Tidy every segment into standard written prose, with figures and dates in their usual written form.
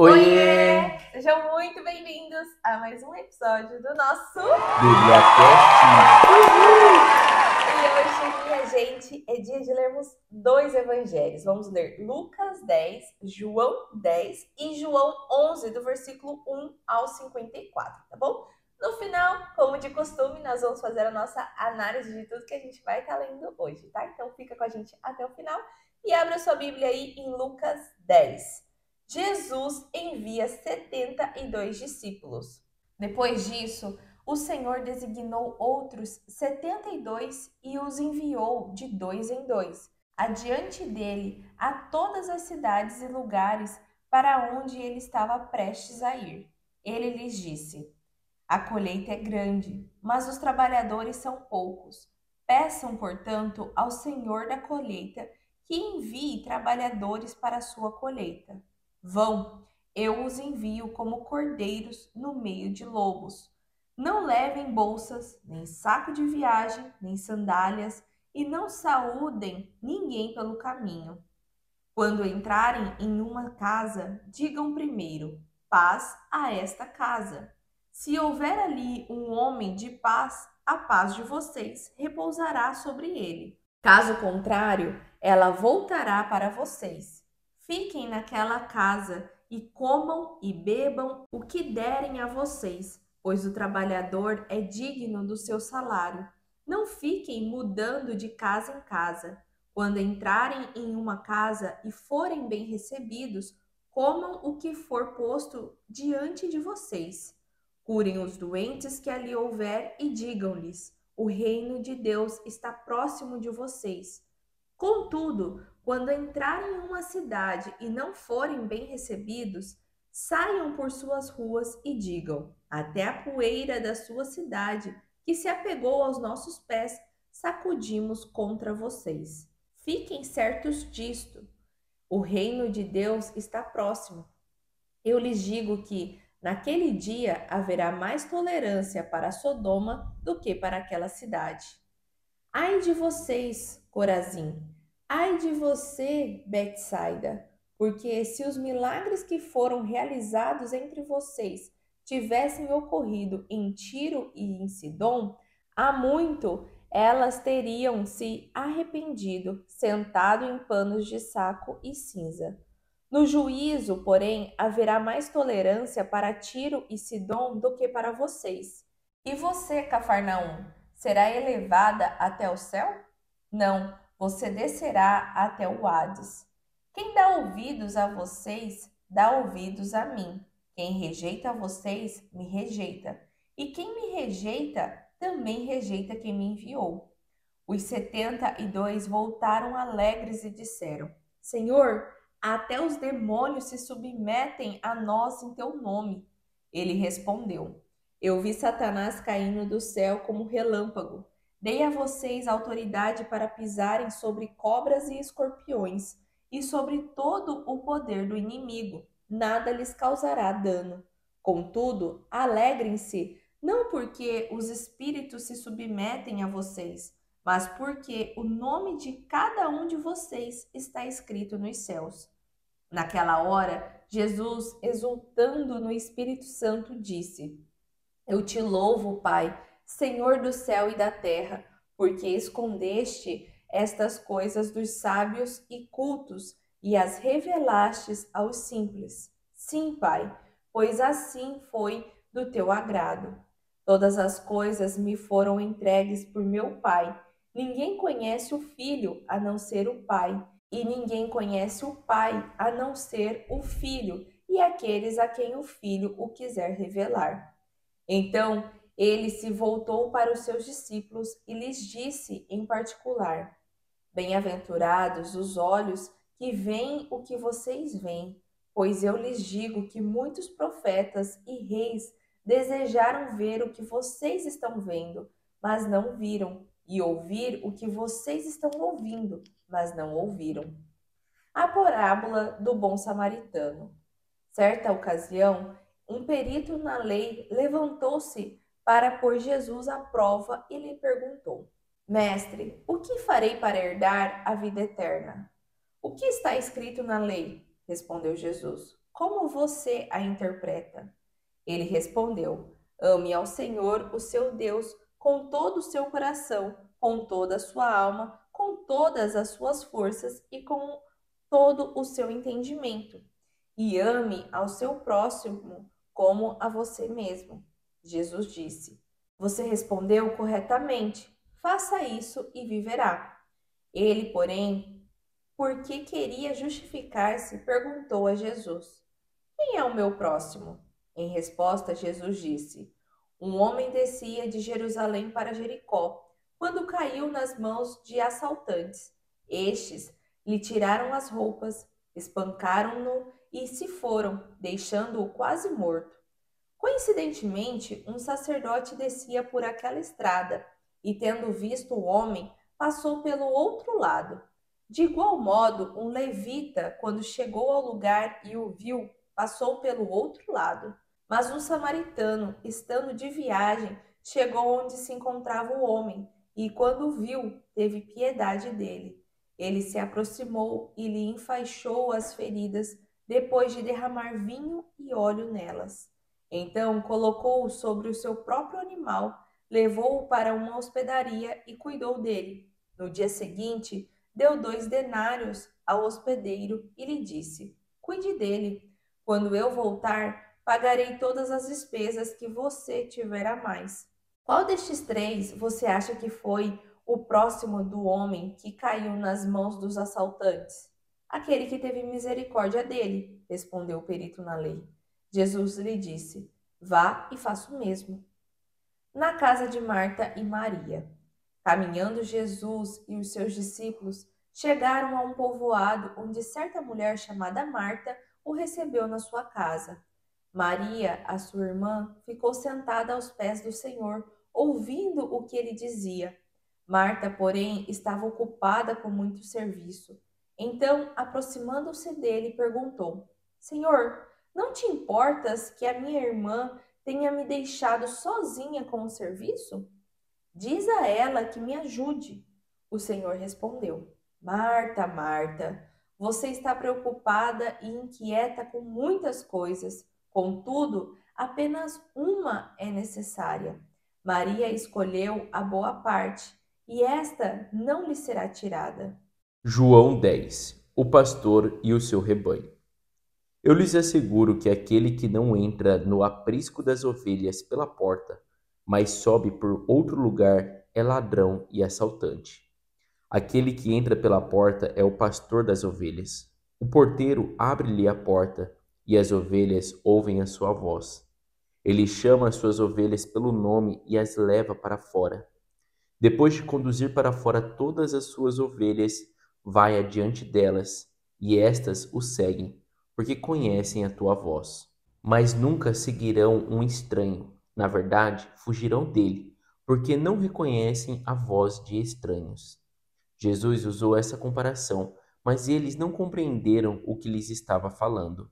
Oiê! Oiê! Sejam muito bem-vindos a mais um episódio do nosso BíbliaCast! E hoje, minha gente, é dia de lermos dois evangelhos. Vamos ler Lucas 10, João 10 e João 11, do versículo 1 ao 54, tá bom? No final, como de costume, nós vamos fazer a nossa análise de tudo que a gente vai estar lendo hoje, tá? Então fica com a gente até o final e abre a sua Bíblia aí em Lucas 10. Jesus envia 72 discípulos. Depois disso, o Senhor designou outros 72 e os enviou de dois em dois, adiante dele a todas as cidades e lugares para onde ele estava prestes a ir. Ele lhes disse: A colheita é grande, mas os trabalhadores são poucos. Peçam, portanto, ao Senhor da colheita que envie trabalhadores para a sua colheita. Vão, eu os envio como cordeiros no meio de lobos. Não levem bolsas, nem saco de viagem, nem sandálias, e não saúdem ninguém pelo caminho. Quando entrarem em uma casa, digam primeiro: paz a esta casa. Se houver ali um homem de paz, a paz de vocês repousará sobre ele. Caso contrário, ela voltará para vocês. Fiquem naquela casa e comam e bebam o que derem a vocês, pois o trabalhador é digno do seu salário. Não fiquem mudando de casa em casa. Quando entrarem em uma casa e forem bem recebidos, comam o que for posto diante de vocês. Curem os doentes que ali houver e digam-lhes: o reino de Deus está próximo de vocês. Contudo, quando entrarem em uma cidade e não forem bem recebidos, saiam por suas ruas e digam: até a poeira da sua cidade, que se apegou aos nossos pés, sacudimos contra vocês. Fiquem certos disto: o reino de Deus está próximo. Eu lhes digo que, naquele dia, haverá mais tolerância para Sodoma do que para aquela cidade. Ai de vocês, Corazim! Ai de você, Betsaida! Porque se os milagres que foram realizados entre vocês tivessem ocorrido em Tiro e em Sidom, há muito elas teriam se arrependido, sentado em panos de saco e cinza. No juízo, porém, haverá mais tolerância para Tiro e Sidom do que para vocês. E você, Cafarnaum, será elevada até o céu? Não, você descerá até o Hades. Quem dá ouvidos a vocês, dá ouvidos a mim. Quem rejeita vocês, me rejeita. E quem me rejeita, também rejeita quem me enviou. Os 72 voltaram alegres e disseram: Senhor, até os demônios se submetem a nós em teu nome. Ele respondeu: Eu vi Satanás caindo do céu como relâmpago. Dei a vocês autoridade para pisarem sobre cobras e escorpiões e sobre todo o poder do inimigo. Nada lhes causará dano. Contudo, alegrem-se, não porque os espíritos se submetem a vocês, mas porque o nome de cada um de vocês está escrito nos céus. Naquela hora, Jesus, exultando no Espírito Santo, disse: Eu te louvo, Pai, Senhor do céu e da terra, porque escondeste estas coisas dos sábios e cultos e as revelastes aos simples. Sim, Pai, pois assim foi do teu agrado. Todas as coisas me foram entregues por meu Pai. Ninguém conhece o Filho a não ser o Pai, e ninguém conhece o Pai a não ser o Filho e aqueles a quem o Filho o quiser revelar. Então ele se voltou para os seus discípulos e lhes disse em particular: Bem-aventurados os olhos que veem o que vocês veem, pois eu lhes digo que muitos profetas e reis desejaram ver o que vocês estão vendo, mas não viram, e ouvir o que vocês estão ouvindo, mas não ouviram. A parábola do bom samaritano. Certa ocasião, um perito na lei levantou-se para pôr Jesus à prova e lhe perguntou: Mestre, o que farei para herdar a vida eterna? O que está escrito na lei? Respondeu Jesus. como você a interpreta? Ele respondeu: ame ao Senhor, o seu Deus, com todo o seu coração, com toda a sua alma, com todas as suas forças e com todo o seu entendimento. E ame ao seu próximo como a você mesmo. Jesus disse: você respondeu corretamente. Faça isso e viverá. Ele, porém, porque queria justificar-se, perguntou a Jesus: quem é o meu próximo? Em resposta, Jesus disse: um homem descia de Jerusalém para Jericó, quando caiu nas mãos de assaltantes. Estes lhe tiraram as roupas, espancaram-no e se foram, deixando-o quase morto. Coincidentemente, um sacerdote descia por aquela estrada e, tendo visto o homem, passou pelo outro lado. De igual modo, um levita, quando chegou ao lugar e o viu, passou pelo outro lado. Mas um samaritano, estando de viagem, chegou onde se encontrava o homem e, quando o viu, teve piedade dele. Ele se aproximou e lhe enfaixou as feridas, depois de derramar vinho e óleo nelas. Então colocou-o sobre o seu próprio animal, levou-o para uma hospedaria e cuidou dele. No dia seguinte, deu 2 denários ao hospedeiro e lhe disse: cuide dele. Quando eu voltar, pagarei todas as despesas que você tiver a mais. Qual destes 3 você acha que foi o próximo do homem que caiu nas mãos dos assaltantes? Aquele que teve misericórdia dele, respondeu o perito na lei. Jesus lhe disse: vá e faça o mesmo. Na casa de Marta e Maria. Caminhando Jesus e os seus discípulos chegaram a um povoado onde certa mulher chamada Marta o recebeu na sua casa. Maria, a sua irmã, ficou sentada aos pés do Senhor, ouvindo o que ele dizia. Marta, porém, estava ocupada com muito serviço. Então, aproximando-se dele, perguntou: Senhor, não te importas que a minha irmã tenha me deixado sozinha com o serviço? Diz a ela que me ajude. O Senhor respondeu: Marta, Marta, você está preocupada e inquieta com muitas coisas. Contudo, apenas uma é necessária. Maria escolheu a boa parte, e esta não lhe será tirada. João 10. O pastor e o seu rebanho. Eu lhes asseguro que aquele que não entra no aprisco das ovelhas pela porta, mas sobe por outro lugar, é ladrão e assaltante. Aquele que entra pela porta é o pastor das ovelhas. O porteiro abre-lhe a porta, e as ovelhas ouvem a sua voz. Ele chama as suas ovelhas pelo nome e as leva para fora. Depois de conduzir para fora todas as suas ovelhas, vai adiante delas, e estas o seguem, porque conhecem a tua voz. Mas nunca seguirão um estranho. Na verdade, fugirão dele, porque não reconhecem a voz de estranhos. Jesus usou essa comparação, mas eles não compreenderam o que lhes estava falando.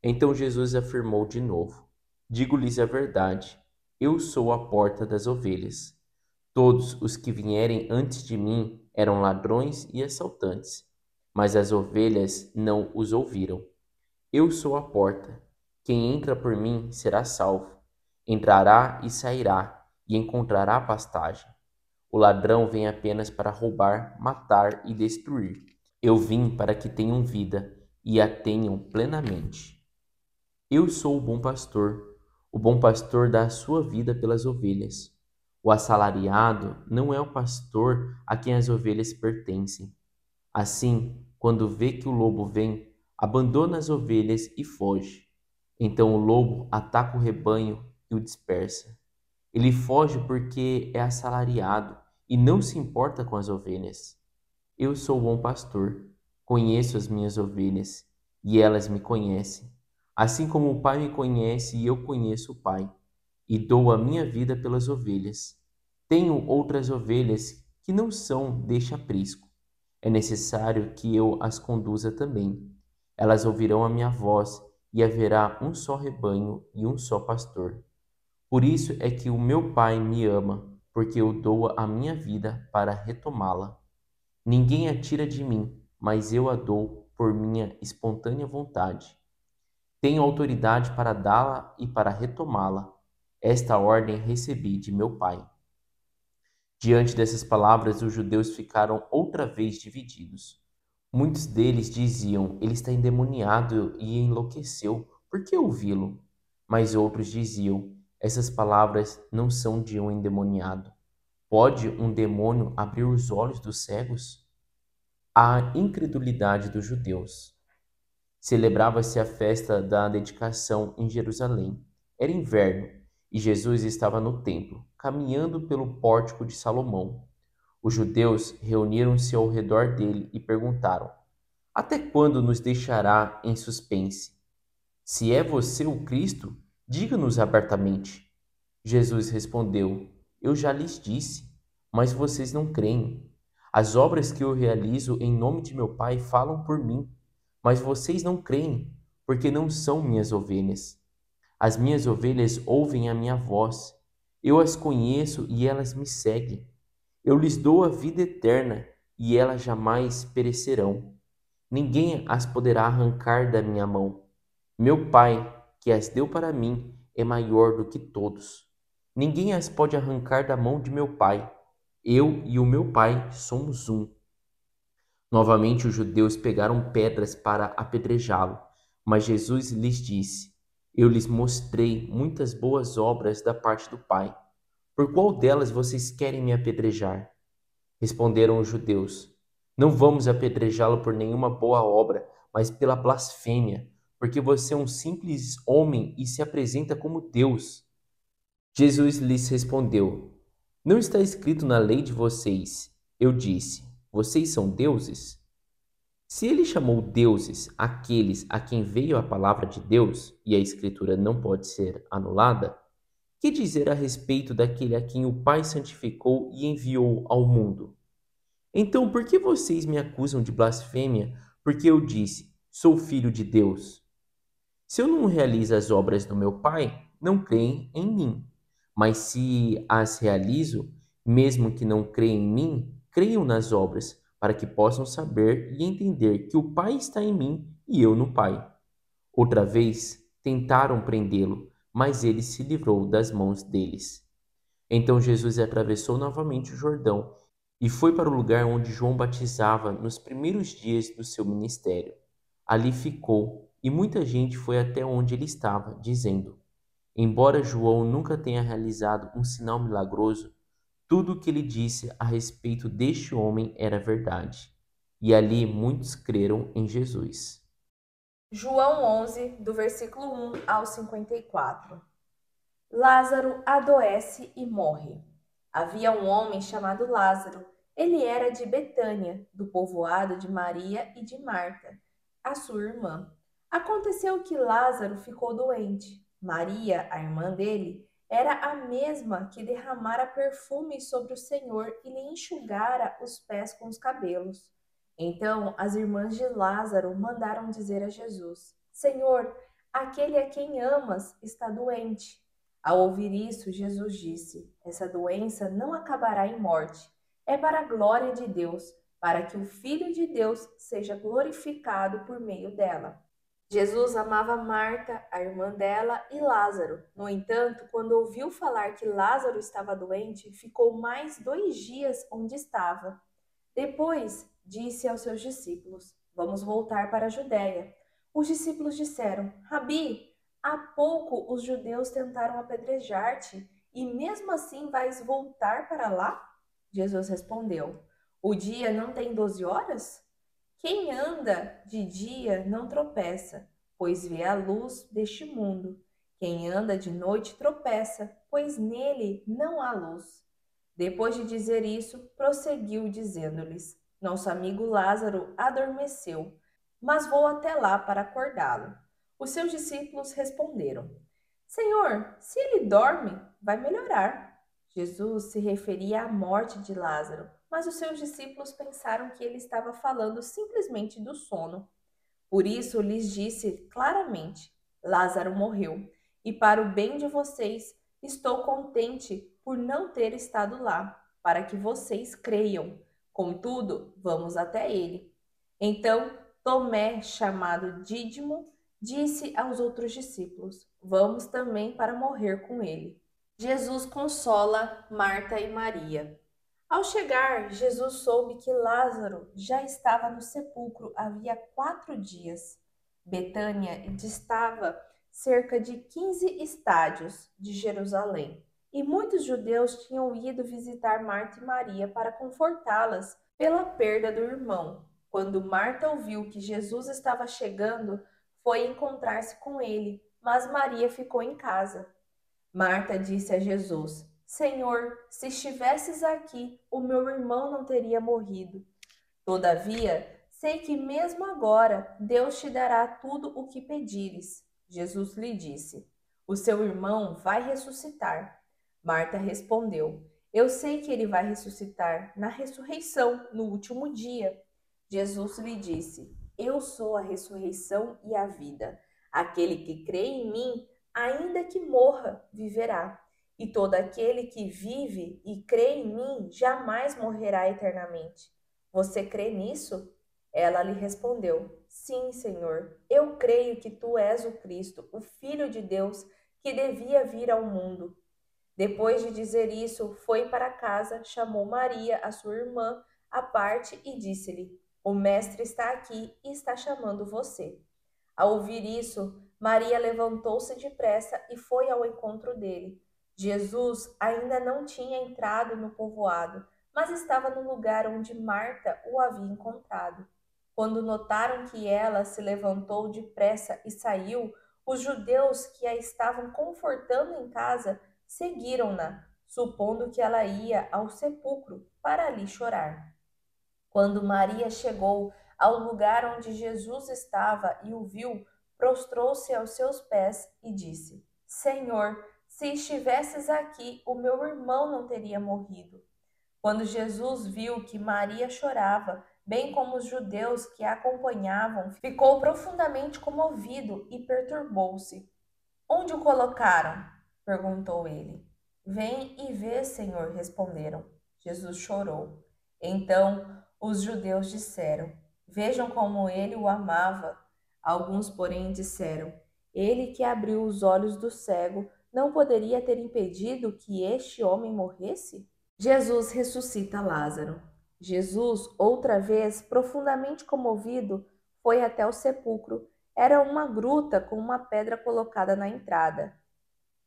Então Jesus afirmou de novo: digo-lhes a verdade, eu sou a porta das ovelhas. Todos os que vierem antes de mim eram ladrões e assaltantes, mas as ovelhas não os ouviram. Eu sou a porta. Quem entra por mim será salvo. Entrará e sairá, e encontrará pastagem. O ladrão vem apenas para roubar, matar e destruir. Eu vim para que tenham vida e a tenham plenamente. Eu sou o bom pastor. O bom pastor dá a sua vida pelas ovelhas. O assalariado não é o pastor a quem as ovelhas pertencem. Assim, quando vê que o lobo vem, abandona as ovelhas e foge. Então o lobo ataca o rebanho e o dispersa. Ele foge porque é assalariado e não se importa com as ovelhas. Eu sou o bom pastor, conheço as minhas ovelhas e elas me conhecem. Assim como o Pai me conhece e eu conheço o Pai, e dou a minha vida pelas ovelhas. Tenho outras ovelhas que não são deste aprisco. É necessário que eu as conduza também. Elas ouvirão a minha voz e haverá um só rebanho e um só pastor. Por isso é que o meu Pai me ama, porque eu dou a minha vida para retomá-la. Ninguém a tira de mim, mas eu a dou por minha espontânea vontade. Tenho autoridade para dá-la e para retomá-la. Esta ordem recebi de meu Pai. Diante dessas palavras, os judeus ficaram outra vez divididos. Muitos deles diziam: Ele está endemoniado e enlouqueceu. Por que ouvi-lo? Mas outros diziam: Essas palavras não são de um endemoniado. Pode um demônio abrir os olhos dos cegos? A incredulidade dos judeus. Celebrava-se a festa da dedicação em Jerusalém. Era inverno e Jesus estava no templo, caminhando pelo pórtico de Salomão. Os judeus reuniram-se ao redor dele e perguntaram: Até quando nos deixará em suspense? Se é você o Cristo, diga-nos abertamente. Jesus respondeu: Eu já lhes disse, mas vocês não creem. As obras que eu realizo em nome de meu Pai falam por mim, mas vocês não creem, porque não são minhas ovelhas. As minhas ovelhas ouvem a minha voz. Eu as conheço e elas me seguem. Eu lhes dou a vida eterna e elas jamais perecerão. Ninguém as poderá arrancar da minha mão. Meu Pai, que as deu para mim, é maior do que todos. Ninguém as pode arrancar da mão de meu Pai. Eu e o meu Pai somos um. Novamente os judeus pegaram pedras para apedrejá-lo, mas Jesus lhes disse: Eu lhes mostrei muitas boas obras da parte do Pai. Por qual delas vocês querem me apedrejar? Responderam os judeus: Não vamos apedrejá-lo por nenhuma boa obra, mas pela blasfêmia, porque você é um simples homem e se apresenta como Deus. Jesus lhes respondeu: Não está escrito na lei de vocês. Eu disse: Vocês são deuses? Se ele chamou deuses aqueles a quem veio a palavra de Deus, e a Escritura não pode ser anulada, que dizer a respeito daquele a quem o Pai santificou e enviou ao mundo? Então, por que vocês me acusam de blasfêmia, porque eu disse, sou filho de Deus? Se eu não realizo as obras do meu Pai, não creem em mim. Mas se as realizo, mesmo que não creiam em mim, creiam nas obras, para que possam saber e entender que o Pai está em mim e eu no Pai. Outra vez tentaram prendê-lo, mas ele se livrou das mãos deles. Então Jesus atravessou novamente o Jordão e foi para o lugar onde João batizava nos primeiros dias do seu ministério. Ali ficou, e muita gente foi até onde ele estava, dizendo: Embora João nunca tenha realizado um sinal milagroso, tudo o que ele disse a respeito deste homem era verdade. E ali muitos creram em Jesus. João 11, do versículo 1 ao 54. Lázaro adoece e morre. Havia um homem chamado Lázaro. Ele era de Betânia, do povoado de Maria e de Marta, a sua irmã. Aconteceu que Lázaro ficou doente. Maria, a irmã dele, era a mesma que derramara perfume sobre o Senhor e lhe enxugara os pés com os cabelos. Então as irmãs de Lázaro mandaram dizer a Jesus: Senhor, aquele a quem amas está doente. Ao ouvir isso, Jesus disse: Essa doença não acabará em morte. É para a glória de Deus, para que o Filho de Deus seja glorificado por meio dela. Jesus amava Marta, a irmã dela, e Lázaro. No entanto, quando ouviu falar que Lázaro estava doente, ficou mais 2 dias onde estava. Depois disse aos seus discípulos: Vamos voltar para a Judéia. Os discípulos disseram: Rabi, há pouco os judeus tentaram apedrejar-te, e mesmo assim vais voltar para lá? Jesus respondeu: O dia não tem 12 horas? Quem anda de dia não tropeça, pois vê a luz deste mundo. Quem anda de noite tropeça, pois nele não há luz. Depois de dizer isso, prosseguiu dizendo-lhes: Nosso amigo Lázaro adormeceu, mas vou até lá para acordá-lo. Os seus discípulos responderam: Senhor, se ele dorme, vai melhorar. Jesus se referia à morte de Lázaro, mas os seus discípulos pensaram que ele estava falando simplesmente do sono. Por isso lhes disse claramente: Lázaro morreu, e para o bem de vocês, estou contente por não ter estado lá, para que vocês creiam. Contudo, vamos até ele. Então, Tomé, chamado Dídimo, disse aos outros discípulos: Vamos também para morrer com ele. Jesus consola Marta e Maria. Ao chegar, Jesus soube que Lázaro já estava no sepulcro havia 4 dias. Betânia distava cerca de 15 estádios de Jerusalém, e muitos judeus tinham ido visitar Marta e Maria para confortá-las pela perda do irmão. Quando Marta ouviu que Jesus estava chegando, foi encontrar-se com ele, mas Maria ficou em casa. Marta disse a Jesus: Senhor, se estivesses aqui, o meu irmão não teria morrido. Todavia, sei que mesmo agora Deus te dará tudo o que pedires. Jesus lhe disse: O seu irmão vai ressuscitar. Marta respondeu: Eu sei que ele vai ressuscitar na ressurreição, no último dia. Jesus lhe disse: Eu sou a ressurreição e a vida. Aquele que crê em mim, ainda que morra, viverá. E todo aquele que vive e crê em mim jamais morrerá eternamente. Você crê nisso? Ela lhe respondeu: Sim, Senhor, eu creio que tu és o Cristo, o Filho de Deus, que devia vir ao mundo. Depois de dizer isso, foi para casa, chamou Maria, a sua irmã, à parte e disse-lhe: O mestre está aqui e está chamando você. Ao ouvir isso, Maria levantou-se depressa e foi ao encontro dele. Jesus ainda não tinha entrado no povoado, mas estava no lugar onde Marta o havia encontrado. Quando notaram que ela se levantou depressa e saiu, os judeus que a estavam confortando em casa seguiram-na, supondo que ela ia ao sepulcro para ali chorar. Quando Maria chegou ao lugar onde Jesus estava e o viu, prostrou-se aos seus pés e disse: Senhor, se estivesses aqui, o meu irmão não teria morrido. Quando Jesus viu que Maria chorava, bem como os judeus que a acompanhavam, ficou profundamente comovido e perturbou-se. Onde o colocaram? Perguntou ele. Vem e vê, Senhor, responderam. Jesus chorou. Então os judeus disseram: Vejam como ele o amava. Alguns, porém, disseram: Ele que abriu os olhos do cego não poderia ter impedido que este homem morresse? Jesus ressuscita Lázaro. Jesus, outra vez, profundamente comovido, foi até o sepulcro. Era uma gruta com uma pedra colocada na entrada.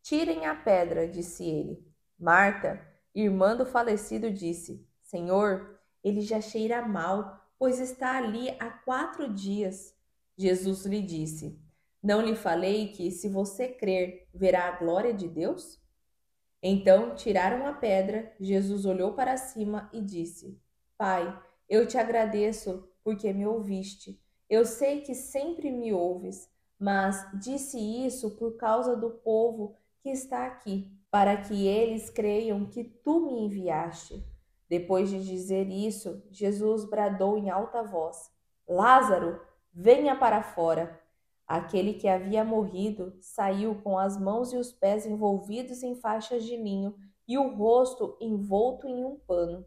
Tirem a pedra, disse ele. Marta, irmã do falecido, disse: Senhor, ele já cheira mal, pois está ali há 4 dias. Jesus lhe disse: Não lhe falei que, se você crer, verá a glória de Deus? Então tiraram a pedra. Jesus olhou para cima e disse: Pai, eu te agradeço porque me ouviste. Eu sei que sempre me ouves, mas disse isso por causa do povo que está aqui, para que eles creiam que tu me enviaste. Depois de dizer isso, Jesus bradou em alta voz: Lázaro, venha para fora. Aquele que havia morrido saiu com as mãos e os pés envolvidos em faixas de linho e o rosto envolto em um pano.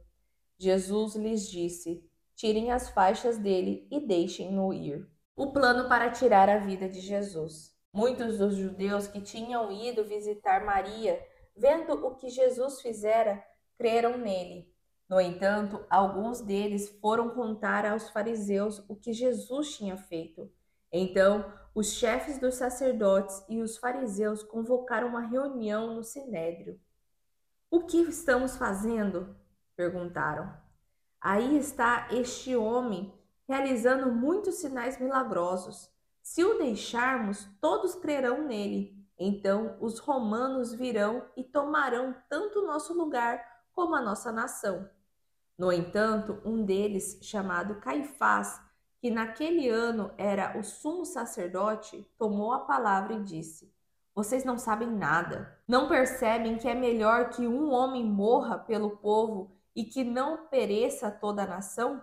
Jesus lhes disse: Tirem as faixas dele e deixem-no ir. O plano para tirar a vida de Jesus. Muitos dos judeus que tinham ido visitar Maria, vendo o que Jesus fizera, creram nele. No entanto, alguns deles foram contar aos fariseus o que Jesus tinha feito. Então, os chefes dos sacerdotes e os fariseus convocaram uma reunião no sinédrio. O que estamos fazendo? Perguntaram. Aí está este homem realizando muitos sinais milagrosos. Se o deixarmos, todos crerão nele. Então os romanos virão e tomarão tanto o nosso lugar como a nossa nação. No entanto, um deles, chamado Caifás, que naquele ano era o sumo sacerdote, tomou a palavra e disse: Vocês não sabem nada. Não percebem que é melhor que um homem morra pelo povo e que não pereça toda a nação?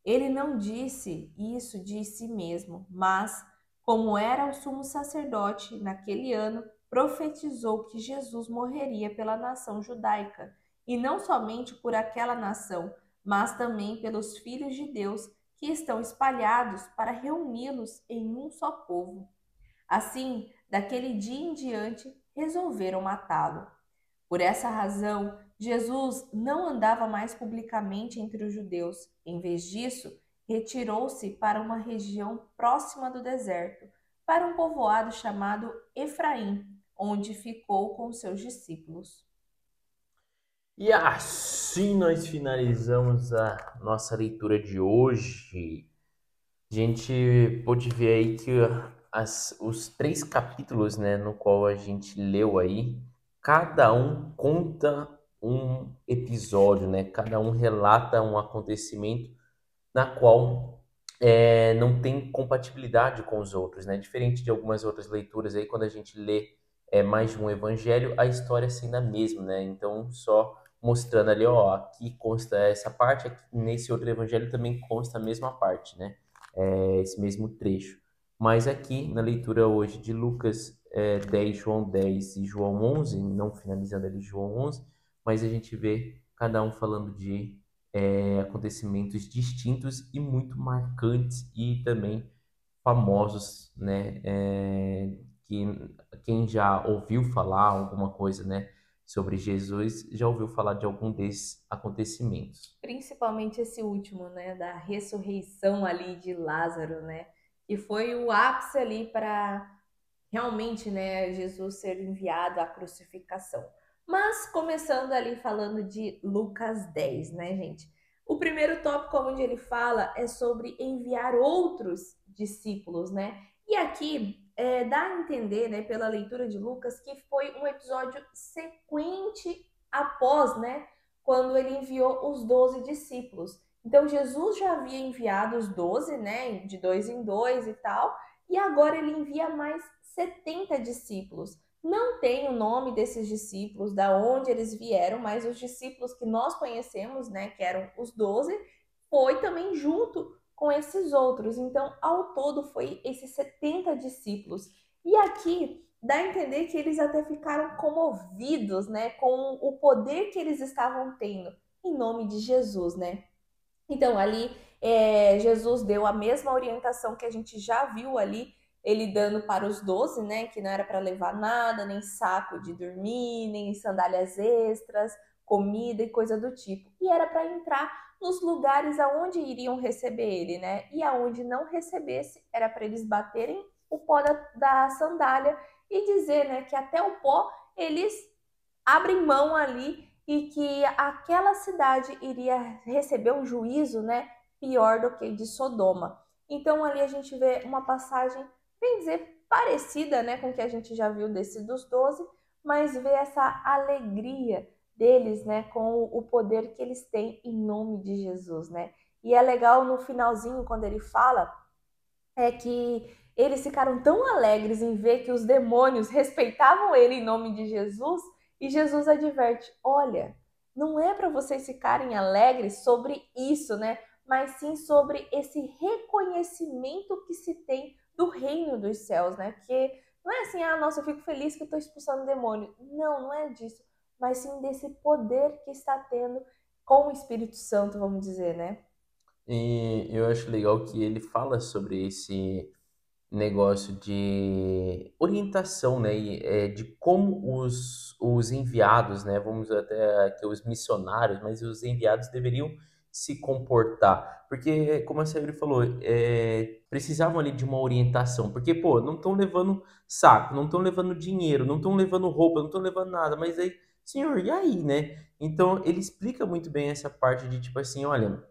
Ele não disse isso de si mesmo, mas, como era o sumo sacerdote naquele ano, profetizou que Jesus morreria pela nação judaica, e não somente por aquela nação, mas também pelos filhos de Deus que estão espalhados para reuni-los em um só povo. Assim, daquele dia em diante, resolveram matá-lo. Por essa razão, Jesus não andava mais publicamente entre os judeus. Em vez disso, retirou-se para uma região próxima do deserto, para um povoado chamado Efraim, onde ficou com seus discípulos. E assim nós finalizamos a nossa leitura de hoje. A gente pôde ver aí que os 3 capítulos, né, no qual a gente leu aí, cada um conta um episódio, né? Cada um relata um acontecimento na qual não tem compatibilidade com os outros, né? Diferente de algumas outras leituras aí, quando a gente lê mais de um evangelho, a história é sendo a mesma, né? Então, só mostrando ali, ó, aqui consta essa parte, aqui, nesse outro evangelho também consta a mesma parte, né? Esse mesmo trecho. Mas aqui, na leitura hoje de Lucas 10, João 10 e João 11, não finalizando ali João 11, mas a gente vê cada um falando de acontecimentos distintos e muito marcantes e também famosos, né? Que quem já ouviu falar alguma coisa, né, sobre Jesus já ouviu falar de algum desses acontecimentos. Principalmente esse último, né, da ressurreição ali de Lázaro, né, que foi o ápice ali para realmente, né, Jesus ser enviado à crucificação. Mas começando ali falando de Lucas 10, né, gente? O primeiro tópico onde ele fala é sobre enviar outros discípulos, né? E aqui dá a entender, né, pela leitura de Lucas, que foi um episódio sequente após, né, quando ele enviou os 12 discípulos. Então Jesus já havia enviado os 12, né, de dois em dois e tal, e agora ele envia mais 70 discípulos. Não tem o nome desses discípulos, da onde eles vieram, mas os discípulos que nós conhecemos, né, que eram os 12, foi também junto com esses outros. Então, ao todo, foi esses 70 discípulos. E aqui dá a entender que eles até ficaram comovidos, né, com o poder que eles estavam tendo em nome de Jesus, né? Então, ali, Jesus deu a mesma orientação que a gente já viu ali, ele dando para os 12, né? Que não era para levar nada, nem saco de dormir, nem sandálias extras, comida e coisa do tipo. E era para entrar nos lugares aonde iriam receber ele, né? E aonde não recebesse, era para eles baterem o pó da sandália e dizer, né, que até o pó eles abrem mão ali e que aquela cidade iria receber um juízo, né, pior do que de Sodoma. Então ali a gente vê uma passagem, bem dizer, parecida, né, com o que a gente já viu desse dos 12, mas vê essa alegria deles, né, com o poder que eles têm em nome de Jesus, né? E é legal no finalzinho quando ele fala que eles ficaram tão alegres em ver que os demônios respeitavam ele em nome de Jesus, e Jesus adverte: olha, não é para vocês ficarem alegres sobre isso, né? Mas sim sobre esse reconhecimento que se tem do reino dos céus, né? Que não é assim, ah, nossa, eu fico feliz que eu estou expulsando o demônio. Não, não é disso. Mas sim desse poder que está tendo com o Espírito Santo, vamos dizer, né? E eu acho legal que ele fala sobre esse negócio de orientação, né, de como os enviados, né, vamos até aqui os missionários, mas os enviados deveriam se comportar, porque como a Sabrina falou, precisavam ali de uma orientação, porque pô, não estão levando saco, não estão levando dinheiro, não estão levando roupa, não estão levando nada, mas aí, senhor, e aí, né? Então ele explica muito bem essa parte de tipo assim, olha,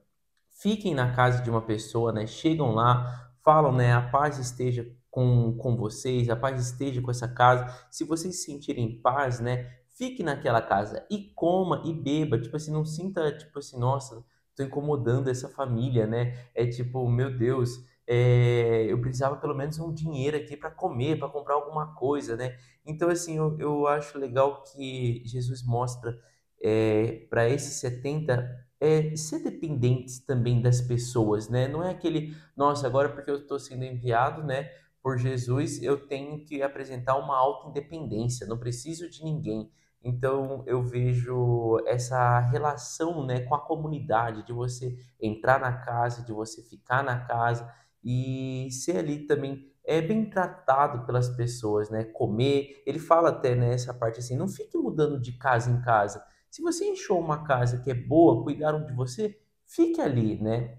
fiquem na casa de uma pessoa, né? Chegam lá, falam, né? A paz esteja com vocês, a paz esteja com essa casa. Se vocês se sentirem paz, né? Fique naquela casa e coma e beba. Tipo assim, não sinta, tipo assim, nossa, tô incomodando essa família, né? É tipo, meu Deus, eu precisava pelo menos um dinheiro aqui para comer, para comprar alguma coisa, né? Então, assim, eu acho legal que Jesus mostra para esses 70 ser dependentes também das pessoas, né? Não é aquele, nossa, agora porque eu estou sendo enviado, né, por Jesus, eu tenho que apresentar uma auto-independência, não preciso de ninguém. Então eu vejo essa relação, né, com a comunidade, de você entrar na casa, de você ficar na casa e ser ali também é bem tratado pelas pessoas, né? Comer, ele fala até nessa parte assim, não fique mudando de casa em casa. Se você encheu uma casa que é boa, cuidaram de você, fique ali, né?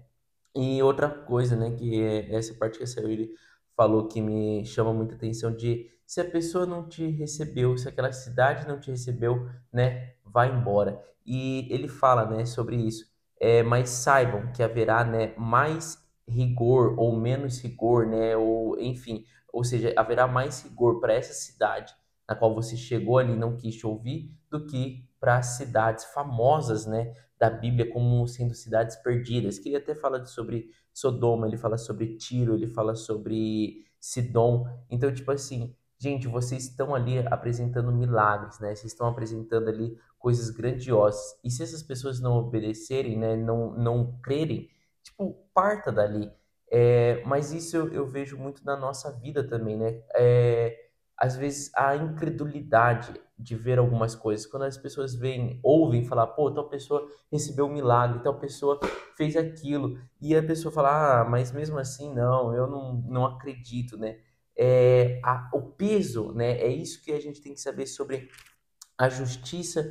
E outra coisa, né, que é essa parte que a Sayuri falou que me chama muita atenção de se a pessoa não te recebeu, se aquela cidade não te recebeu, né, vai embora. E ele fala, né, sobre isso. Mas saibam que haverá, né, mais rigor ou menos rigor, né, ou enfim, ou seja, haverá mais rigor para essa cidade na qual você chegou ali e não quis te ouvir, do que para as cidades famosas, né, da Bíblia como sendo cidades perdidas, que ele até fala sobre Sodoma, ele fala sobre Tiro, ele fala sobre Sidom. Então, tipo assim, gente, vocês estão ali apresentando milagres, né? Vocês estão apresentando ali coisas grandiosas. E se essas pessoas não obedecerem, né, não crerem, tipo, parta dali. Mas isso eu vejo muito na nossa vida também, né? Às vezes a incredulidade de ver algumas coisas, quando as pessoas veem, ouvem falar, pô, tal pessoa recebeu um milagre, tal pessoa fez aquilo, e a pessoa fala, ah, mas mesmo assim, não, eu não acredito, né? O peso, né? É isso que a gente tem que saber sobre a justiça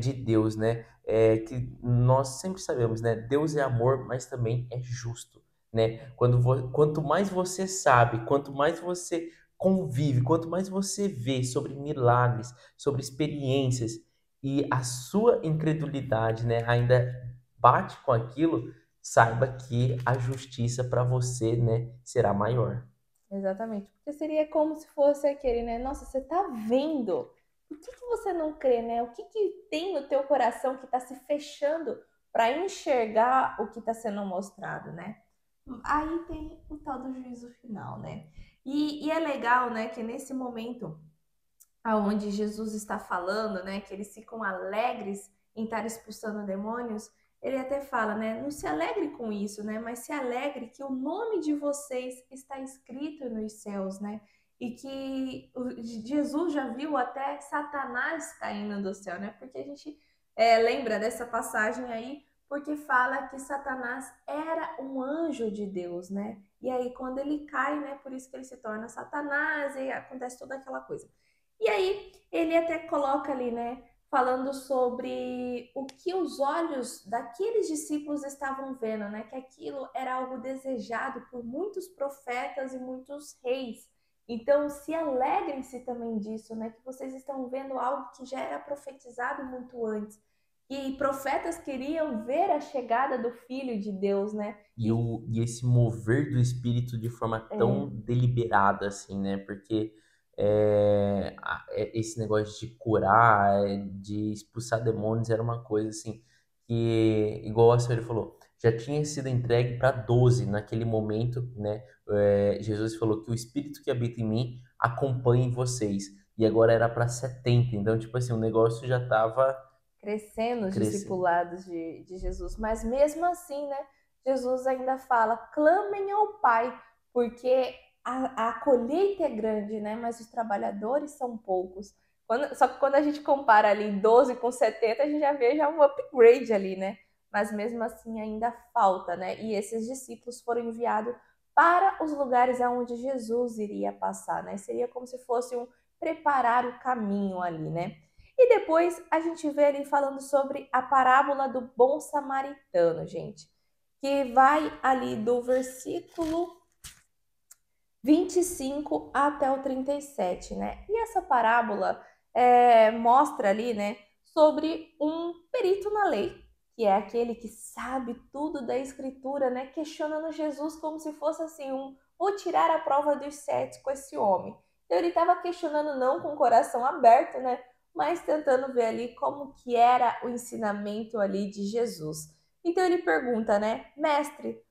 de Deus, né? Que nós sempre sabemos, né? Deus é amor, mas também é justo, né? Quanto mais você sabe, quanto mais você convive, quanto mais você vê sobre milagres, sobre experiências e a sua incredulidade, né, ainda bate com aquilo, saiba que a justiça para você, né, será maior. Exatamente, porque seria como se fosse aquele, né? Nossa, você tá vendo? Por que que você não crê, né? O que que tem no teu coração que tá se fechando para enxergar o que tá sendo mostrado, né? Aí tem o tal do juízo final, né? E é legal, né, que nesse momento aonde Jesus está falando, né, que eles ficam alegres em estar expulsando demônios, ele até fala, né, não se alegre com isso, né, mas se alegre que o nome de vocês está escrito nos céus, né, e que Jesus já viu até Satanás caindo do céu, né, porque a gente lembra dessa passagem aí, porque fala que Satanás era um anjo de Deus, né, e aí quando ele cai, né, por isso que ele se torna Satanás e acontece toda aquela coisa. E aí ele até coloca ali, né, falando sobre o que os olhos daqueles discípulos estavam vendo, né, que aquilo era algo desejado por muitos profetas e muitos reis. Então, se alegrem-se também disso, né, que vocês estão vendo algo que já era profetizado muito antes. E profetas queriam ver a chegada do Filho de Deus, né? E esse mover do espírito de forma É, tão deliberada, assim, né? Porque esse negócio de curar, de expulsar demônios era uma coisa, assim, que, igual a senhora falou, já tinha sido entregue para 12 naquele momento, né? Jesus falou que o espírito que habita em mim acompanhe vocês. E agora era para 70. Então, tipo assim, o negócio já estava crescendo os crescendo. discipulados de Jesus. Mas mesmo assim, né, Jesus ainda fala: clamem ao Pai, porque a colheita é grande, né, mas os trabalhadores são poucos. Só que quando a gente compara ali 12 com 70, a gente já vê já um upgrade ali, né? Mas mesmo assim ainda falta, né? E esses discípulos foram enviados para os lugares aonde Jesus iria passar, né? Seria como se fosse um preparar o caminho ali, né? E depois a gente vê ali falando sobre a parábola do bom samaritano, gente, que vai ali do versículo 25 até o 37, né? E essa parábola mostra ali, né, sobre um perito na lei, que é aquele que sabe tudo da escritura, né, questionando Jesus como se fosse assim vou tirar a prova dos sete com esse homem. Então ele estava questionando não com o coração aberto, né, mas tentando ver ali como que era o ensinamento ali de Jesus. Então ele pergunta, né, mestre,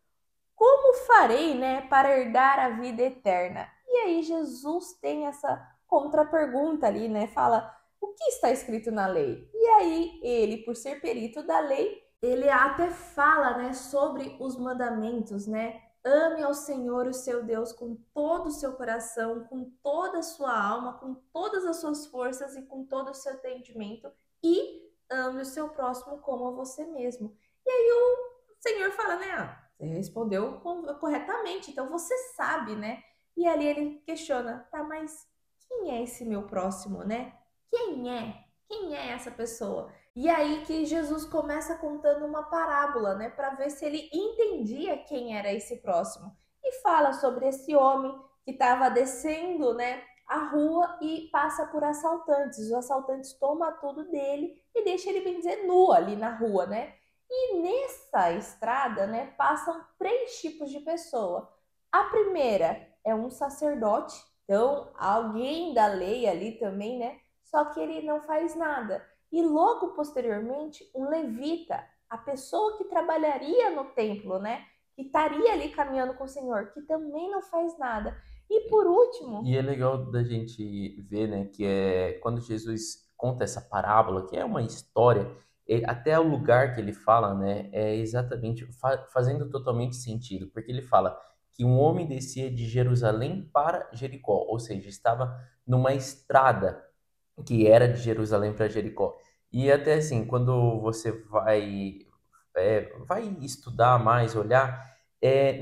como farei, né, para herdar a vida eterna? E aí Jesus tem essa contrapergunta ali, né? Fala, o que está escrito na lei? E aí ele, por ser perito da lei, ele até fala, né, sobre os mandamentos, né? Ame ao Senhor, o seu Deus, com todo o seu coração, com toda a sua alma, com todas as suas forças e com todo o seu entendimento, e ame o seu próximo como a você mesmo. E aí o Senhor fala, né? Você respondeu corretamente, então você sabe, né? E ali ele questiona, tá, mas quem é esse meu próximo, né? Quem é? Quem é essa pessoa? E aí que Jesus começa contando uma parábola, né, para ver se ele entendia quem era esse próximo. E fala sobre esse homem que estava descendo, né, a rua e passa por assaltantes. Os assaltantes tomam tudo dele e deixam ele, bem dizer, nu ali na rua, né? E nessa estrada, né, passam três tipos de pessoa. A primeira é um sacerdote, então alguém da lei ali também, né? Só que ele não faz nada. E logo posteriormente, um levita, a pessoa que trabalharia no templo, né? Que estaria ali caminhando com o Senhor, que também não faz nada. E por último, E é legal da gente ver, né, que é quando Jesus conta essa parábola, que é uma história, até o lugar que ele fala, né, é exatamente fazendo totalmente sentido, porque ele fala que um homem descia de Jerusalém para Jericó, ou seja, estava numa estrada que era de Jerusalém para Jericó. E até assim, quando você vai estudar mais, olhar,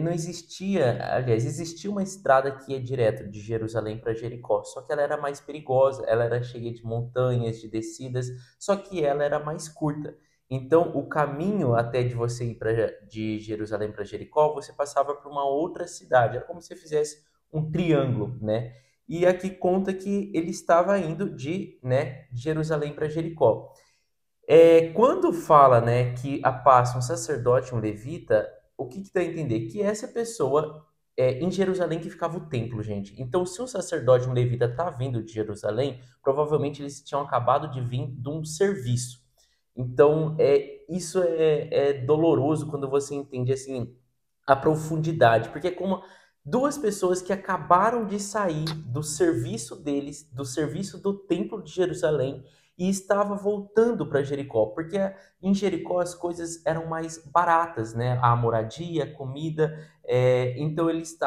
não existia, aliás, existia uma estrada que ia direto de Jerusalém para Jericó, só que ela era mais perigosa, ela era cheia de montanhas, de descidas, só que ela era mais curta. Então, o caminho até de você ir de Jerusalém para Jericó, você passava por uma outra cidade, era como se você fizesse um triângulo, né? E aqui conta que ele estava indo de Jerusalém para Jericó. Quando fala, né, que passa um sacerdote, um levita, o que dá a entender? Que essa pessoa em Jerusalém que ficava o templo, gente. Então, se um sacerdote, um levita tá vindo de Jerusalém, provavelmente eles tinham acabado de vir de um serviço. Então, isso é doloroso quando você entende assim a profundidade, porque é como duas pessoas que acabaram de sair do serviço deles, do serviço do templo de Jerusalém e estava voltando para Jericó, porque em Jericó as coisas eram mais baratas, né? A moradia, a comida, então eles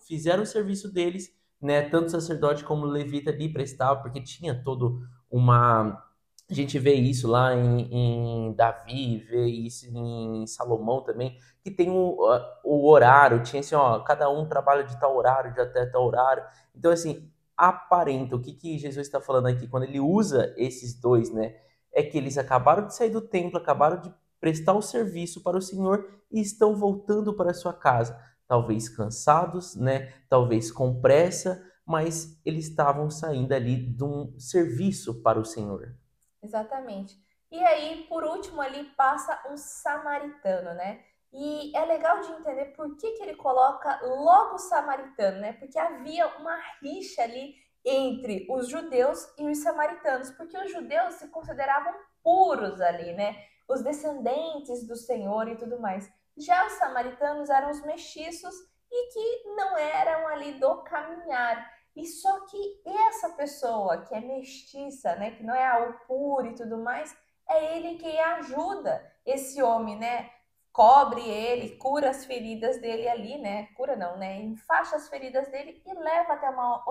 fizeram o serviço deles, né? Tanto o sacerdote como o levita ali prestavam, porque tinha todo uma a gente vê isso lá em Davi, vê isso em Salomão também, que tem o horário, tinha assim, ó, cada um trabalha de tal horário, de até tal horário. Então, assim, aparenta, o que Jesus está falando aqui, quando ele usa esses dois, né, é que eles acabaram de sair do templo, acabaram de prestar o serviço para o Senhor e estão voltando para a sua casa. Talvez cansados, né, talvez com pressa, mas eles estavam saindo ali de um serviço para o Senhor. exatamente. E aí, por último, ali passa um samaritano, né? E é legal de entender por que ele coloca logo o samaritano, né? Porque havia uma rixa ali entre os judeus e os samaritanos, porque os judeus se consideravam puros ali, né? Os descendentes do Senhor e tudo mais. Já os samaritanos eram os mestiços e que não eram ali do caminhar. E só que essa pessoa que é mestiça, né, que não é algo puro e tudo mais, é ele quem ajuda esse homem, né? Cobre ele, cura as feridas dele ali, né? Cura não, né? Enfaixa as feridas dele e leva até uma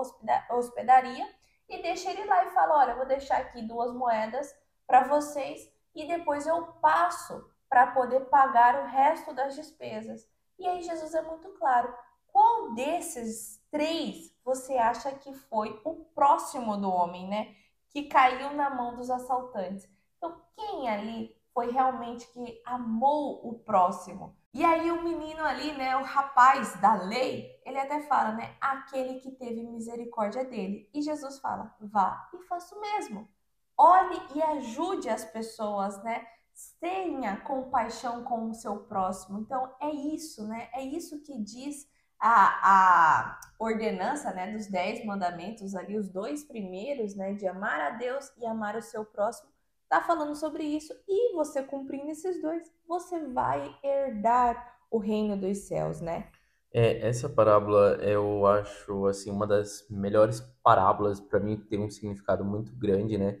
hospedaria e deixa ele lá e fala: olha, eu vou deixar aqui 2 moedas para vocês e depois eu passo para poder pagar o resto das despesas. E aí Jesus é muito claro. Qual desses três você acha que foi o próximo do homem, né? Que caiu na mão dos assaltantes? Então, quem ali foi realmente que amou o próximo? E aí o menino ali, né, o rapaz da lei, ele até fala, né, aquele que teve misericórdia dele. E Jesus fala: vá e faça o mesmo. Olhe e ajude as pessoas, né? Tenha compaixão com o seu próximo. Então, é isso, né? É isso que diz a ordenança, né, dos 10 mandamentos ali, os dois primeiros, né, de amar a Deus e amar o seu próximo, tá falando sobre isso. E você cumprindo esses dois, você vai herdar o reino dos céus, né? Essa parábola eu acho assim uma das melhores parábolas para mim, tem um significado muito grande, né?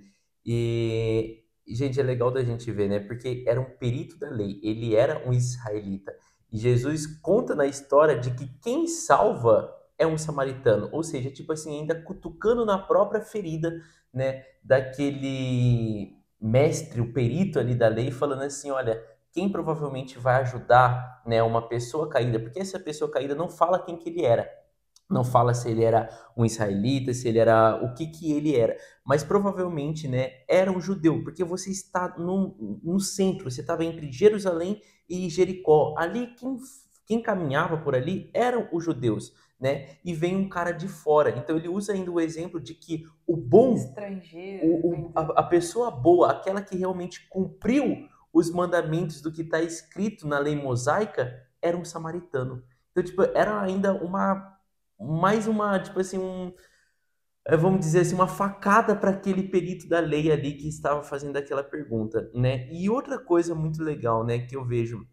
Gente, é legal da gente ver, né? Porque era um perito da lei, ele era um israelita. E Jesus conta na história de que quem salva é um samaritano, ou seja, tipo assim, ainda cutucando na própria ferida, né, daquele mestre, o perito ali da lei, falando assim, olha, quem provavelmente vai ajudar, né, uma pessoa caída, porque essa pessoa caída não fala quem que ele era. Não fala se ele era um israelita, se ele era o que ele era, mas provavelmente, né, era um judeu, porque você está no centro, você estava entre Jerusalém e Jericó. Ali quem caminhava por ali eram os judeus, né? E vem um cara de fora. Então ele usa ainda o exemplo de que o bom, Estrangeiro, a pessoa boa, aquela que realmente cumpriu os mandamentos do que está escrito na lei mosaica, era um samaritano. Então, tipo, era ainda mais uma, tipo assim, vamos dizer assim, uma facada para aquele perito da lei ali que estava fazendo aquela pergunta, né? E outra coisa muito legal, né, que eu vejo,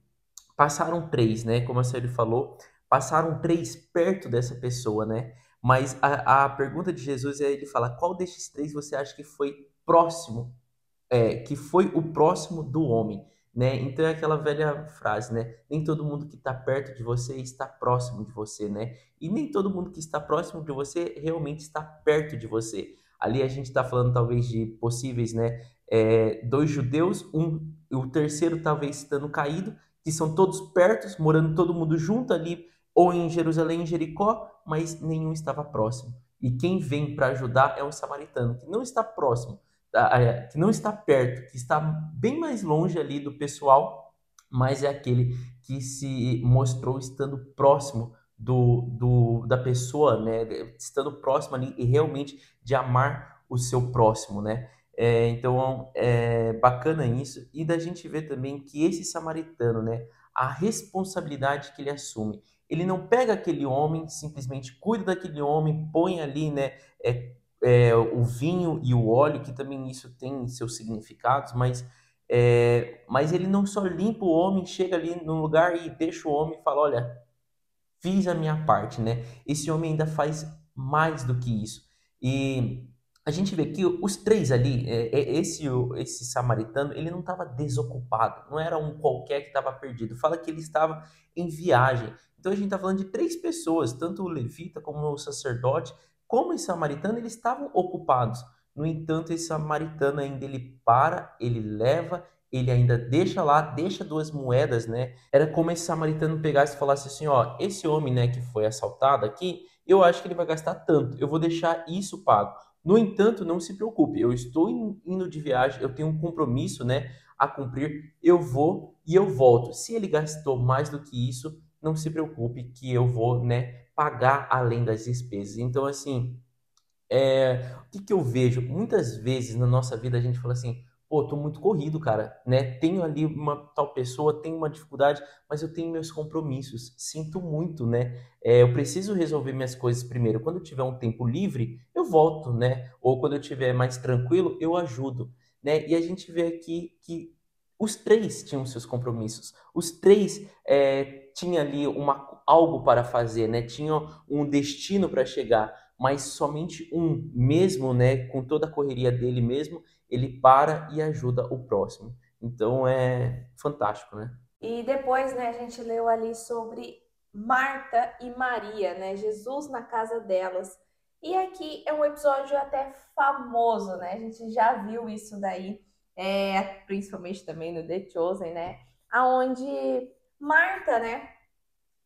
passaram três, né, como a Sérgio falou, passaram três perto dessa pessoa, né? Mas a pergunta de Jesus é, ele fala, qual destes três você acha que foi próximo que foi o próximo do homem, né? Então é aquela velha frase, né? Nem todo mundo que está perto de você está próximo de você, né? E nem todo mundo que está próximo de você realmente está perto de você. Ali a gente está falando talvez de possíveis, né? Dois judeus, o terceiro talvez estando caído, que são todos perto, morando todo mundo junto ali, ou em Jerusalém, em Jericó, mas nenhum estava próximo. E quem vem para ajudar é um samaritano, que não está próximo, que não está perto, que está bem mais longe ali do pessoal, mas é aquele que se mostrou estando próximo da pessoa, né? Estando próximo ali e realmente de amar o seu próximo, né? Então é bacana isso, e da gente ver também que esse samaritano, né? A responsabilidade que ele assume. Ele não pega aquele homem, simplesmente cuida daquele homem, põe ali, né? O vinho e o óleo, que também isso tem seus significados, mas ele não só limpa o homem, chega ali no lugar e deixa o homem e fala, olha, fiz a minha parte, né? Esse homem ainda faz mais do que isso. E a gente vê que os três ali, esse samaritano, ele não estava desocupado, não era um qualquer que estava perdido. Fala que ele estava em viagem. Então a gente está falando de três pessoas, tanto o levita como o sacerdote, como esse samaritano, eles estavam ocupados. No entanto, esse samaritano ainda ele para, ele leva, ele ainda deixa lá, deixa duas moedas, né? Era como esse samaritano pegasse e falasse assim, ó, esse homem, né, que foi assaltado aqui, eu acho que ele vai gastar tanto, eu vou deixar isso pago. No entanto, não se preocupe, eu estou indo de viagem, eu tenho um compromisso, né, a cumprir, eu vou e eu volto. Se ele gastou mais do que isso, não se preocupe que eu vou, né, pagar além das despesas. Então, assim, o que que eu vejo? Muitas vezes na nossa vida a gente fala assim, pô, tô muito corrido, cara, né? Tenho ali uma tal pessoa, tenho uma dificuldade, mas eu tenho meus compromissos. Sinto muito, né? Eu preciso resolver minhas coisas primeiro. Quando eu tiver um tempo livre, eu volto, né? Ou quando eu tiver mais tranquilo, eu ajudo, né? E a gente vê aqui que os três tinham seus compromissos. Os três tinham ali algo para fazer, né? Tinham um destino para chegar, mas somente um mesmo, né, com toda a correria dele mesmo, ele para e ajuda o próximo. Então é fantástico, né? E depois, né, a gente leu ali sobre Marta e Maria, né? Jesus na casa delas. E aqui é um episódio até famoso, né? A gente já viu isso daí, principalmente também no The Chosen, né? Aonde Marta, né,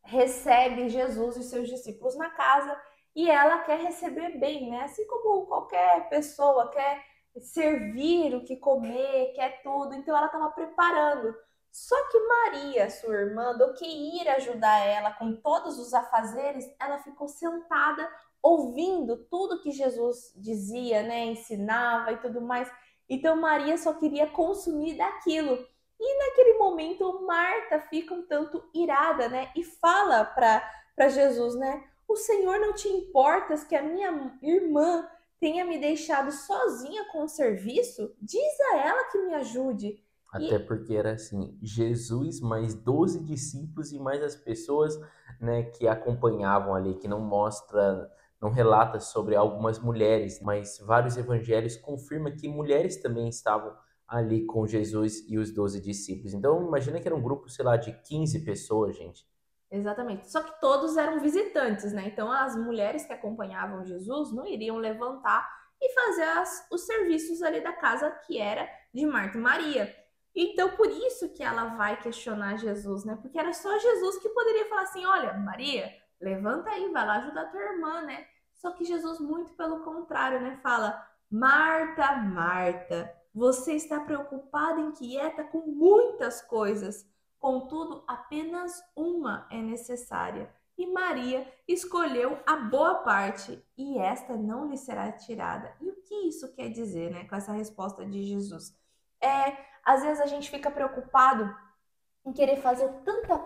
recebe Jesus e seus discípulos na casa e ela quer receber bem, né? Assim como qualquer pessoa quer servir o que comer, quer tudo. Então ela estava preparando. Só que Maria, sua irmã, do que ir ajudar ela com todos os afazeres, ela ficou sentada ouvindo tudo que Jesus dizia, né? Ensinava e tudo mais. Então Maria só queria consumir daquilo. E naquele momento, Marta fica um tanto irada, né? E fala para Jesus, né? O Senhor não te importas que a minha irmã tenha me deixado sozinha com o serviço? Diz a ela que me ajude. Até E porque era assim, Jesus mais 12 discípulos e mais as pessoas, né, que acompanhavam ali, que não mostra, não relata sobre algumas mulheres, mas vários evangelhos confirma que mulheres também estavam ali com Jesus e os 12 discípulos. Então, imagina que era um grupo, sei lá, de 15 pessoas, gente. exatamente. Só que todos eram visitantes, né? Então as mulheres que acompanhavam Jesus não iriam levantar e fazer os serviços ali da casa que era de Marta e Maria. Então por isso que ela vai questionar Jesus, né? Porque era só Jesus que poderia falar assim: olha, Maria, levanta aí, vai lá ajudar tua irmã, né? Só que Jesus, muito pelo contrário, né? Fala, Marta, Marta, você está preocupada, inquieta com muitas coisas, contudo, apenas uma é necessária. E Maria escolheu a boa parte, e esta não lhe será tirada. E o que isso quer dizer, né, com essa resposta de Jesus? Às vezes a gente fica preocupado em querer fazer tanta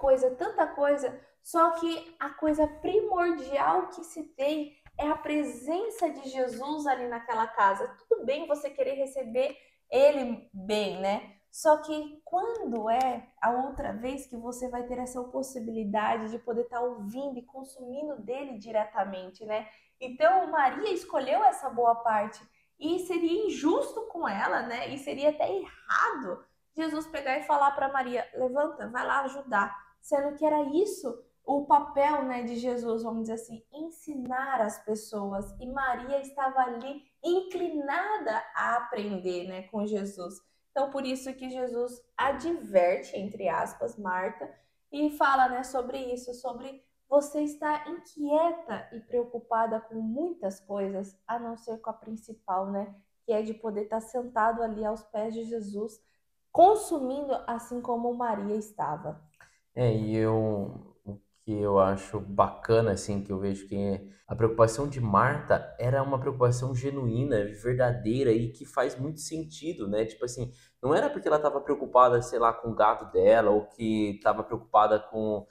coisa, só que a coisa primordial que se tem é a presença de Jesus ali naquela casa. Tudo bem você querer receber ele bem, né? Só que quando é a outra vez que você vai ter essa possibilidade de poder estar ouvindo e consumindo dele diretamente, né? Então, Maria escolheu essa boa parte e seria injusto com ela, né? E seria até errado Jesus pegar e falar para Maria, levanta, vai lá ajudar, sendo que era isso o papel, né, de Jesus, vamos dizer assim, ensinar as pessoas, e Maria estava ali inclinada a aprender, né, com Jesus. Então, por isso que Jesus adverte, entre aspas, Marta, e fala, né, sobre isso, sobre você estar inquieta e preocupada com muitas coisas, a não ser com a principal, né, que é de poder estar sentado ali aos pés de Jesus, consumindo assim como Maria estava. O que eu acho bacana, assim, que eu vejo que a preocupação de Marta era uma preocupação genuína, verdadeira e que faz muito sentido, né? Tipo assim, não era porque ela estava preocupada, sei lá, com o gato dela ou que estava preocupada com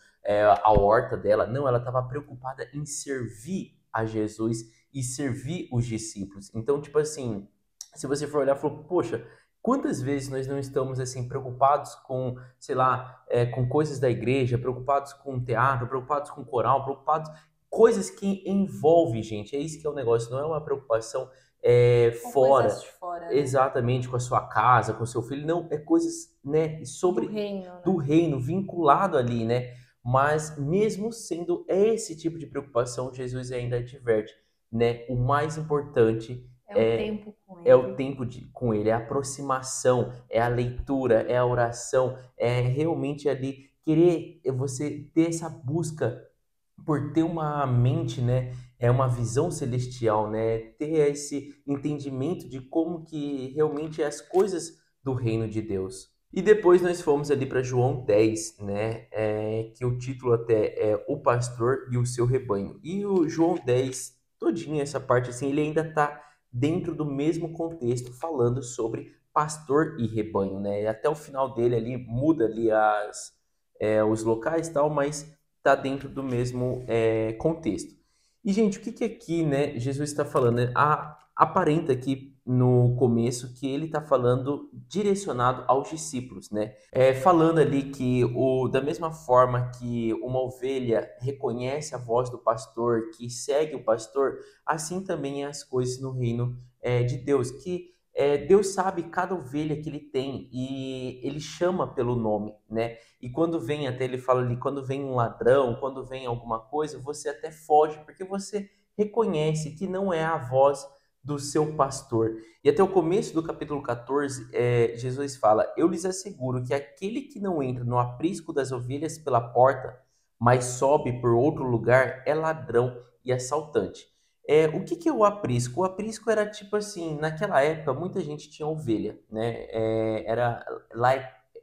a horta dela. Não, ela estava preocupada em servir a Jesus e servir os discípulos. Então, tipo assim, se você for olhar, falou, poxa, quantas vezes nós não estamos assim preocupados com, sei lá, com coisas da igreja, preocupados com teatro, preocupados com coral, preocupados coisas que envolvem, gente. É isso que é o negócio. Não é uma preocupação Com fora, coisas de fora, né? exatamente com a sua casa, com o seu filho. Não, é coisas, né, Do sobre reino, do né? reino vinculado ali, né? Mas mesmo sendo esse tipo de preocupação, Jesus ainda adverte, né? O mais importante É o é tempo com é o ele. tempo com ele, é a aproximação, é a leitura, é a oração, é realmente ali querer você ter essa busca por ter uma mente, né, é uma visão celestial, né, ter esse entendimento de como que realmente é as coisas do reino de Deus. E depois nós fomos ali para João 10, né, que o título até é O Pastor e o Seu Rebanho. E o João 10, todinha essa parte assim, ele ainda está dentro do mesmo contexto, falando sobre pastor e rebanho, né, até o final dele ali muda ali os locais e tal, mas está dentro do mesmo contexto. E, gente, o que que aqui, né, Jesus está falando? Né? Aparenta aqui no começo que ele está falando direcionado aos discípulos, né? Falando ali que da mesma forma que uma ovelha reconhece a voz do pastor, que segue o pastor, assim também é as coisas no reino de Deus, que Deus sabe cada ovelha que ele tem e ele chama pelo nome, né? E quando vem, até ele fala ali, quando vem um ladrão, quando vem alguma coisa, você até foge, porque você reconhece que não é a voz do seu pastor. E até o começo do capítulo 14, Jesus fala: Eu lhes asseguro que aquele que não entra no aprisco das ovelhas pela porta, mas sobe por outro lugar, é ladrão e assaltante. O que que é o aprisco? O aprisco era tipo assim, naquela época muita gente tinha ovelha, né? Era lá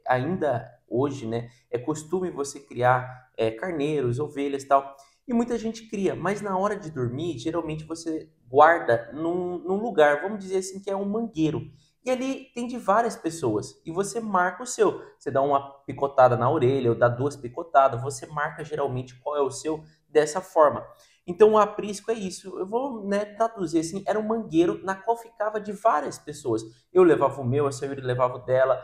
ainda hoje, né? É costume você criar carneiros, ovelhas e tal. E muita gente cria, mas na hora de dormir, geralmente você guarda num lugar, vamos dizer assim, que é um mangueiro. E ali tem de várias pessoas. E você marca o seu. Você dá uma picotada na orelha, ou dá duas picotadas. Você marca geralmente qual é o seu dessa forma. Então o aprisco é isso. Eu vou, né, traduzir assim. Era um mangueiro na qual ficava de várias pessoas. Eu levava o meu, a Sayuri levava o dela.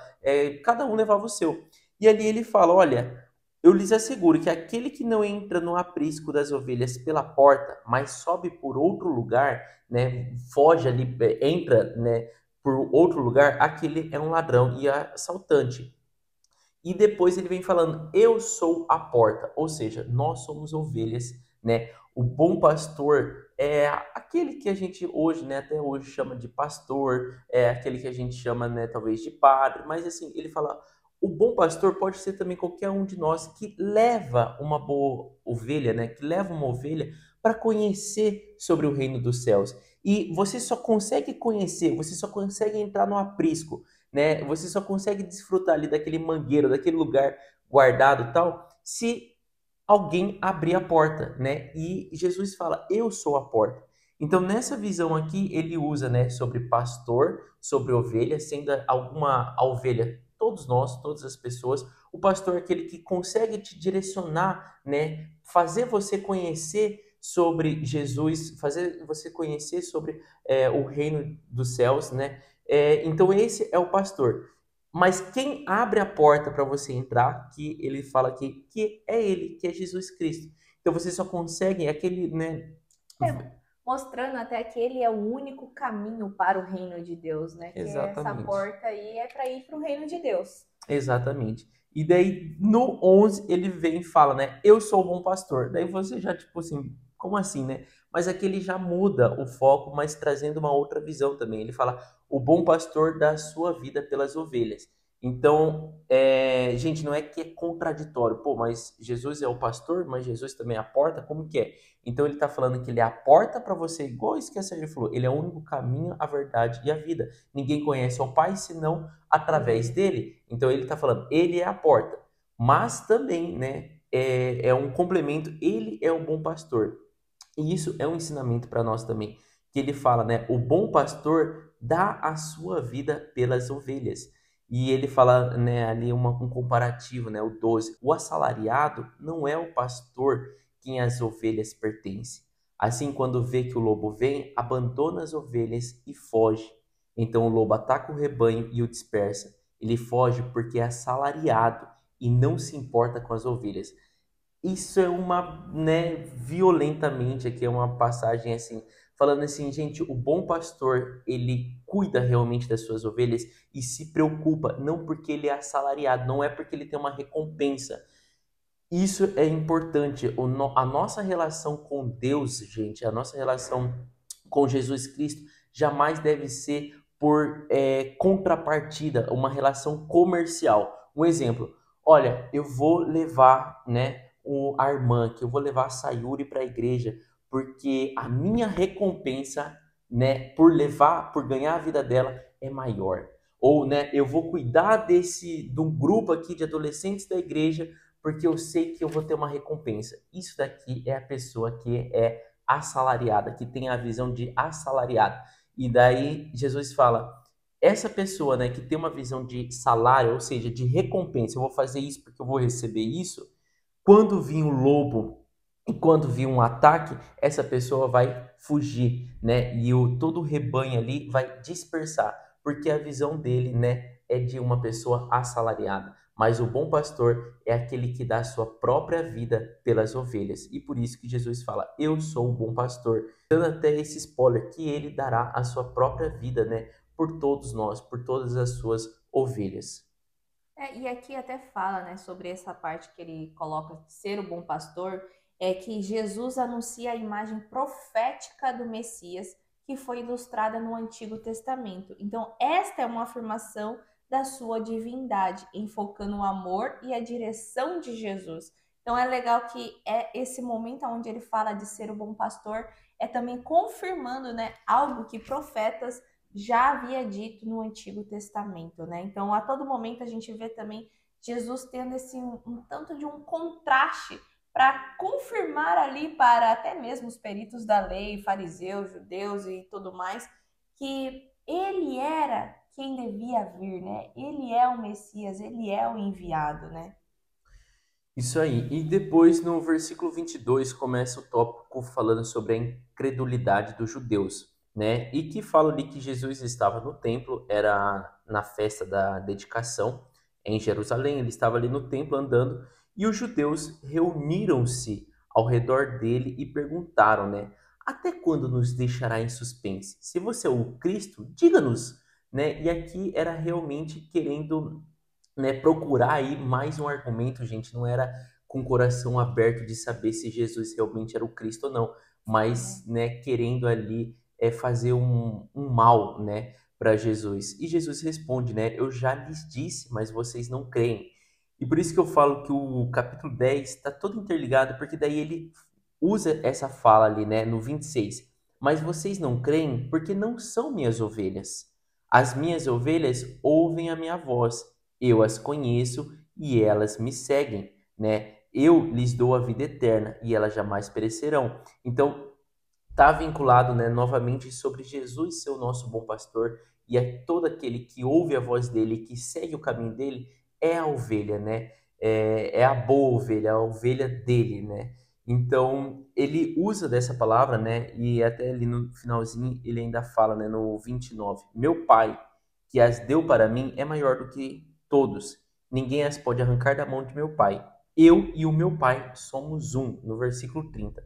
Cada um levava o seu. E ali ele fala: Olha, eu lhes asseguro que aquele que não entra no aprisco das ovelhas pela porta, mas sobe por outro lugar, né, foge ali, entra, né, por outro lugar, aquele é um ladrão e assaltante. E depois ele vem falando: Eu sou a porta, ou seja, nós somos ovelhas, né? O bom pastor é aquele que a gente hoje, né, até hoje chama de pastor, é aquele que a gente chama, né, talvez de padre, mas assim, ele fala: o bom pastor pode ser também qualquer um de nós que leva uma boa ovelha, né? Que leva uma ovelha para conhecer sobre o reino dos céus. E você só consegue conhecer, você só consegue entrar no aprisco, né? Você só consegue desfrutar ali daquele mangueiro, daquele lugar guardado e tal, se alguém abrir a porta, né? E Jesus fala: "Eu sou a porta". Então, nessa visão aqui, ele usa, né, sobre pastor, sobre ovelha, sendo alguma a ovelha, todos nós, todas as pessoas. O pastor é aquele que consegue te direcionar, né, fazer você conhecer sobre Jesus, fazer você conhecer sobre o reino dos céus, né? Então, esse é o pastor. Mas quem abre a porta para você entrar, que ele fala aqui, que é ele, que é Jesus Cristo. Então você só consegue aquele, né? É, mostrando até que ele é o único caminho para o reino de Deus, né? Que essa Exatamente. porta aí é para ir para o reino de Deus. Exatamente. E daí no 11 ele vem e fala, né? Eu sou o bom pastor. Daí você já tipo assim, como assim, né? Mas aqui ele já muda o foco, mas trazendo uma outra visão também. Ele fala, o bom pastor dá a sua vida pelas ovelhas. Então, gente, não é que é contraditório. Pô, mas Jesus é o pastor, mas Jesus também é a porta? Como que é? Então ele está falando que ele é a porta para você, igual isso que a Sérgio falou. Ele é o único caminho, a verdade e a vida. Ninguém conhece ao Pai senão através dele. Então ele está falando, ele é a porta, mas também, né, é um complemento, ele é o bom pastor. E isso é um ensinamento para nós também, que ele fala, né, o bom pastor dá a sua vida pelas ovelhas. E ele fala, né, ali um comparativo, né, o 12. O assalariado não é o pastor quem as ovelhas pertence. Assim, quando vê que o lobo vem, abandona as ovelhas e foge. Então o lobo ataca o rebanho e o dispersa. Ele foge porque é assalariado e não se importa com as ovelhas. Isso é uma, né, violentamente aqui é uma passagem assim, falando assim, gente, o bom pastor, ele cuida realmente das suas ovelhas e se preocupa, não porque ele é assalariado, não é porque ele tem uma recompensa. Isso é importante. A nossa relação com Deus, gente, a nossa relação com Jesus Cristo jamais deve ser por contrapartida, uma relação comercial. Um exemplo, olha, eu vou levar, né, a irmã, que eu vou levar a Sayuri para a igreja, porque a minha recompensa, né, por levar, por ganhar a vida dela é maior. Ou, né, eu vou cuidar de um grupo aqui de adolescentes da igreja porque eu sei que eu vou ter uma recompensa. Isso daqui é a pessoa que é assalariada, que tem a visão de assalariado. E daí Jesus fala, essa pessoa, né, que tem uma visão de salário, ou seja, de recompensa, eu vou fazer isso porque eu vou receber isso, quando vir o lobo e quando vir um ataque, essa pessoa vai fugir, né? E todo o rebanho ali vai dispersar, porque a visão dele, né, é de uma pessoa assalariada. Mas o bom pastor é aquele que dá a sua própria vida pelas ovelhas. E por isso que Jesus fala: "Eu sou o bom pastor", dando até esse spoiler que ele dará a sua própria vida, né, por todos nós, por todas as suas ovelhas. E aqui até fala, né, sobre essa parte que ele coloca de ser o bom pastor, é que Jesus anuncia a imagem profética do Messias que foi ilustrada no Antigo Testamento. Então, esta é uma afirmação da sua divindade, enfocando o amor e a direção de Jesus. Então, é legal que é esse momento onde ele fala de ser o bom pastor, é também confirmando, né, algo que profetas já havia dito no Antigo Testamento, né? Então, a todo momento a gente vê também Jesus tendo esse um tanto de um contraste para confirmar ali para até mesmo os peritos da lei, fariseus, judeus e tudo mais, que ele era quem devia vir, né? Ele é o Messias, ele é o enviado, né? Isso aí. E depois, no versículo 22 começa o tópico falando sobre a incredulidade dos judeus, né? E que fala ali que Jesus estava no templo, era na festa da dedicação em Jerusalém, ele estava ali no templo andando, e os judeus reuniram-se ao redor dele e perguntaram, né? Até quando nos deixará em suspense? Se você é o Cristo, diga-nos, né? E aqui era realmente querendo, né, procurar aí mais um argumento, gente, não era com o coração aberto de saber se Jesus realmente era o Cristo ou não, Sim, mas, né, querendo ali fazer um mal, né, para Jesus. E Jesus responde, né? Eu já lhes disse, mas vocês não creem. E por isso que eu falo que o capítulo 10 está todo interligado, porque daí ele usa essa fala ali, né, no 26. Mas vocês não creem porque não são minhas ovelhas. As minhas ovelhas ouvem a minha voz, eu as conheço e elas me seguem, né? Eu lhes dou a vida eterna e elas jamais perecerão. Então, está vinculado, né, novamente sobre Jesus ser o nosso bom pastor e é todo aquele que ouve a voz dele, que segue o caminho dele, é a ovelha, né? É a boa ovelha, a ovelha dele, né? Então, ele usa dessa palavra, né? E até ali no finalzinho ele ainda fala, né, no 29, meu pai, que as deu para mim, é maior do que todos. Ninguém as pode arrancar da mão de meu pai. Eu e o meu pai somos um, no versículo 30.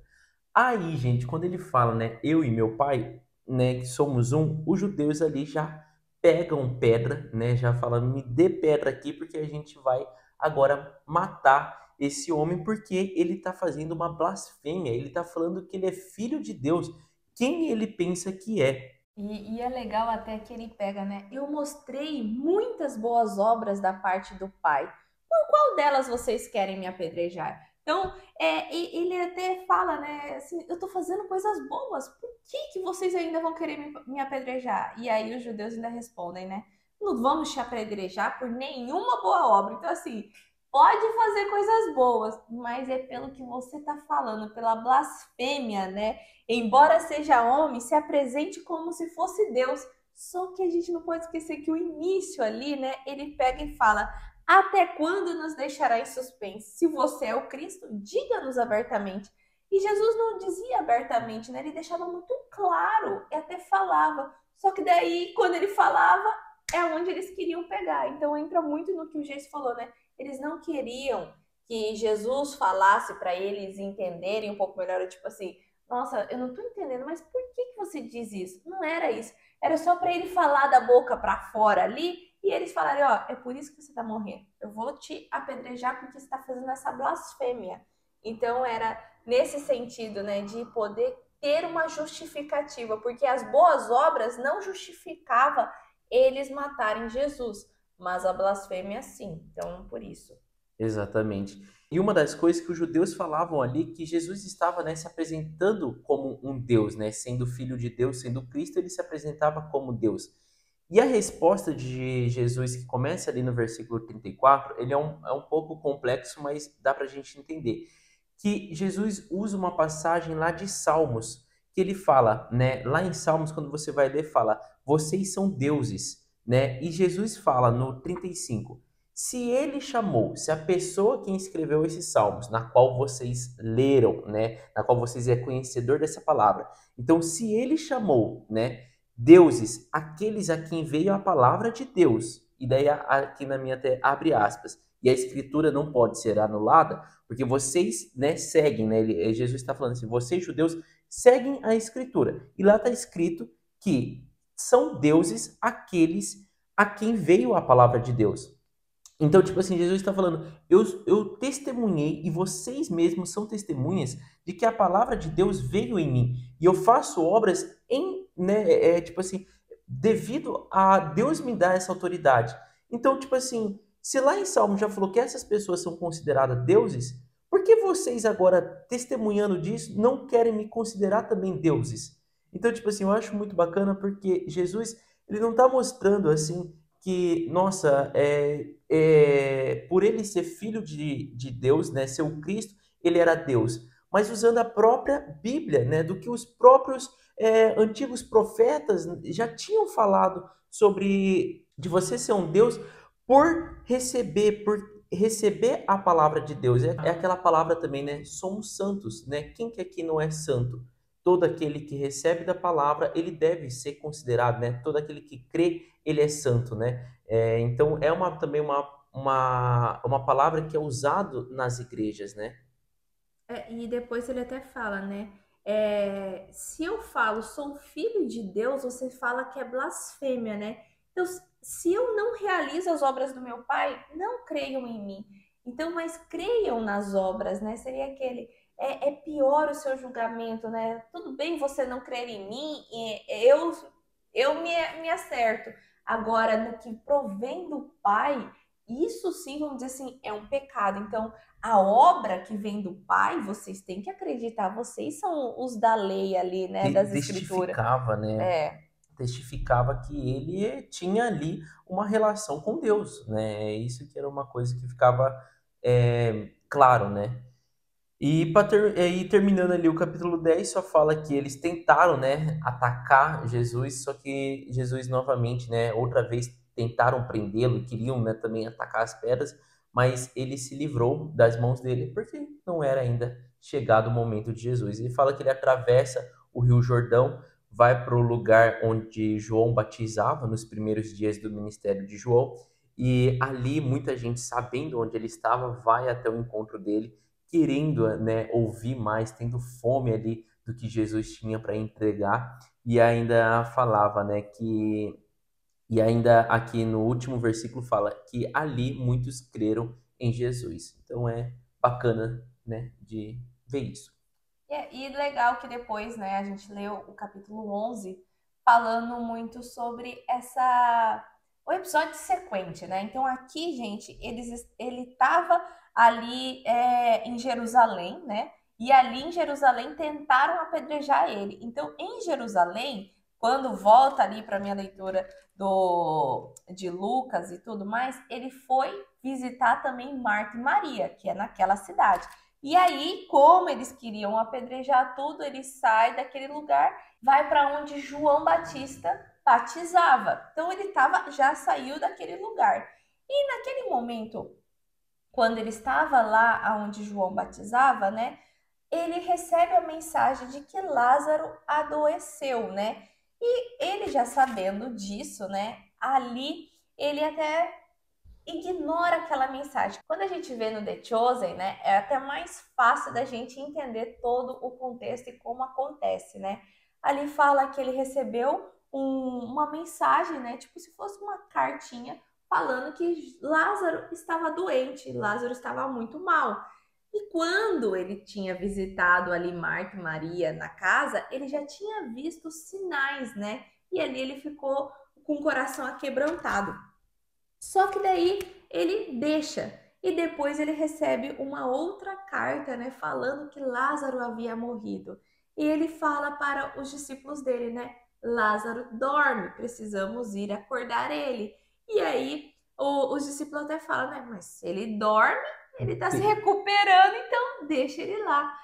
Aí, gente, quando ele fala, né, eu e meu pai, né, que somos um, os judeus ali já pegam pedra, né, já falam, me dê pedra aqui porque a gente vai agora matar esse homem porque ele está fazendo uma blasfêmia, ele está falando que ele é filho de Deus. Quem ele pensa que é? E é legal até que ele pega, né? Eu mostrei muitas boas obras da parte do Pai. Por qual delas vocês querem me apedrejar? Então, ele até fala, né? Assim, eu tô fazendo coisas boas. Por que vocês ainda vão querer me apedrejar? E aí os judeus ainda respondem, né? Não vamos te apedrejar por nenhuma boa obra. Então, assim, pode fazer coisas boas, mas é pelo que você tá falando, pela blasfêmia, né? Embora seja homem, se apresente como se fosse Deus. Só que a gente não pode esquecer que o início ali, né? Ele pega e fala: até quando nos deixará em suspense? Se você é o Cristo, diga-nos abertamente. E Jesus não dizia abertamente, né? Ele deixava muito claro e até falava. Só que daí, quando ele falava, é onde eles queriam pegar. Então entra muito no que o Jesus falou, né? Eles não queriam que Jesus falasse para eles entenderem um pouco melhor, tipo assim, nossa, eu não tô entendendo, mas por que você diz isso? Não era isso. Era só para ele falar da boca para fora ali e eles falarem, ó, é por isso que você tá morrendo. Eu vou te apedrejar porque você tá fazendo essa blasfêmia. Então era nesse sentido, né, de poder ter uma justificativa, porque as boas obras não justificava eles matarem Jesus, mas a blasfêmia sim. Então, por isso. Exatamente. E uma das coisas que os judeus falavam ali, que Jesus estava, né, se apresentando como um Deus, né, sendo filho de Deus, sendo Cristo, ele se apresentava como Deus. E a resposta de Jesus, que começa ali no versículo 34, ele é um pouco complexo, mas dá para a gente entender. Que Jesus usa uma passagem lá de Salmos, que ele fala, né, lá em Salmos, quando você vai ler, fala, vocês são deuses, né? E Jesus fala no 35, se ele chamou, se a pessoa quem escreveu esses salmos, na qual vocês leram, né, na qual vocês é conhecedor dessa palavra, então se ele chamou, né, deuses, aqueles a quem veio a palavra de Deus, e daí aqui na minha até abre aspas, e a escritura não pode ser anulada, porque vocês, né, seguem, né, Jesus está falando assim, vocês judeus seguem a escritura, e lá está escrito que são deuses aqueles a quem veio a palavra de Deus. Então, tipo assim, Jesus está falando, eu testemunhei e vocês mesmos são testemunhas de que a palavra de Deus veio em mim. E eu faço obras em, né, tipo assim, devido a Deus me dar essa autoridade. Então, tipo assim, se lá em Salmo já falou que essas pessoas são consideradas deuses, por que vocês agora, testemunhando disso, não querem me considerar também deuses? Então, tipo assim, eu acho muito bacana porque Jesus, ele não está mostrando assim que, nossa, por ele ser filho de Deus, né, ser o Cristo, ele era Deus. Mas usando a própria Bíblia, né, do que os próprios antigos profetas já tinham falado sobre de você ser um Deus por receber a palavra de Deus. É aquela palavra também, né? Somos santos, né? Quem que aqui não é santo? Todo aquele que recebe da palavra, ele deve ser considerado, né? Todo aquele que crê, ele é santo, né? Então, também uma palavra que é usado nas igrejas, né? E depois ele até fala, né? Se eu falo sou filho de Deus, você fala que é blasfêmia, né? Então, se eu não realizo as obras do meu pai, não creiam em mim. Então, mas creiam nas obras, né? Seria aquele. É pior o seu julgamento, né? Tudo bem você não crer em mim, eu me acerto. Agora, no que provém do Pai, isso sim, vamos dizer assim, é um pecado. Então, a obra que vem do Pai, vocês têm que acreditar, vocês são os da lei ali, né, das escrituras. Testificava, né? É, Testificava que ele tinha ali uma relação com Deus, né? Isso que era uma coisa que ficava claro, né? E terminando ali o capítulo 10 só fala que eles tentaram, né, atacar Jesus, só que Jesus novamente, né, outra vez tentaram prendê-lo e queriam, né, também atacar as pedras, mas ele se livrou das mãos dele porque não era ainda chegado o momento de Jesus. Ele fala que ele atravessa o Rio Jordão, vai para o lugar onde João batizava nos primeiros dias do ministério de João, e ali muita gente, sabendo onde ele estava, vai até o encontro dele querendo, né, ouvir mais, tendo fome ali do que Jesus tinha para entregar, e ainda falava, né, que e ainda aqui no último versículo fala que ali muitos creram em Jesus. Então é bacana, né, de ver isso. e legal que depois, né, a gente leu o capítulo 11 falando muito sobre o episódio sequente, né? Então aqui, gente, ele estava ali em Jerusalém, né? E ali em Jerusalém tentaram apedrejar ele. Então em Jerusalém, quando volta ali para minha leitura de Lucas e tudo mais, ele foi visitar também Marta e Maria, que é naquela cidade. E aí, como eles queriam apedrejar tudo, ele sai daquele lugar, vai para onde João Batista batizava. Então ele já saiu daquele lugar. E naquele momento, quando ele estava lá onde João batizava, né, ele recebe a mensagem de que Lázaro adoeceu, né? E ele já sabendo disso, né, ali ele até ignora aquela mensagem. Quando a gente vê no The Chosen, né, é até mais fácil da gente entender todo o contexto e como acontece, né? Ali fala que ele recebeu uma mensagem, né, tipo se fosse uma cartinha falando que Lázaro estava doente, Lázaro estava muito mal. E quando ele tinha visitado ali Marta e Maria na casa, ele já tinha visto sinais, né? E ali ele ficou com o coração aquebrantado. Só que daí ele deixa e depois ele recebe uma outra carta, né, falando que Lázaro havia morrido. E ele fala para os discípulos dele, né, Lázaro dorme, precisamos ir acordar ele. E aí os discípulos até falam, né, mas se ele dorme, ele está se recuperando, então deixa ele lá.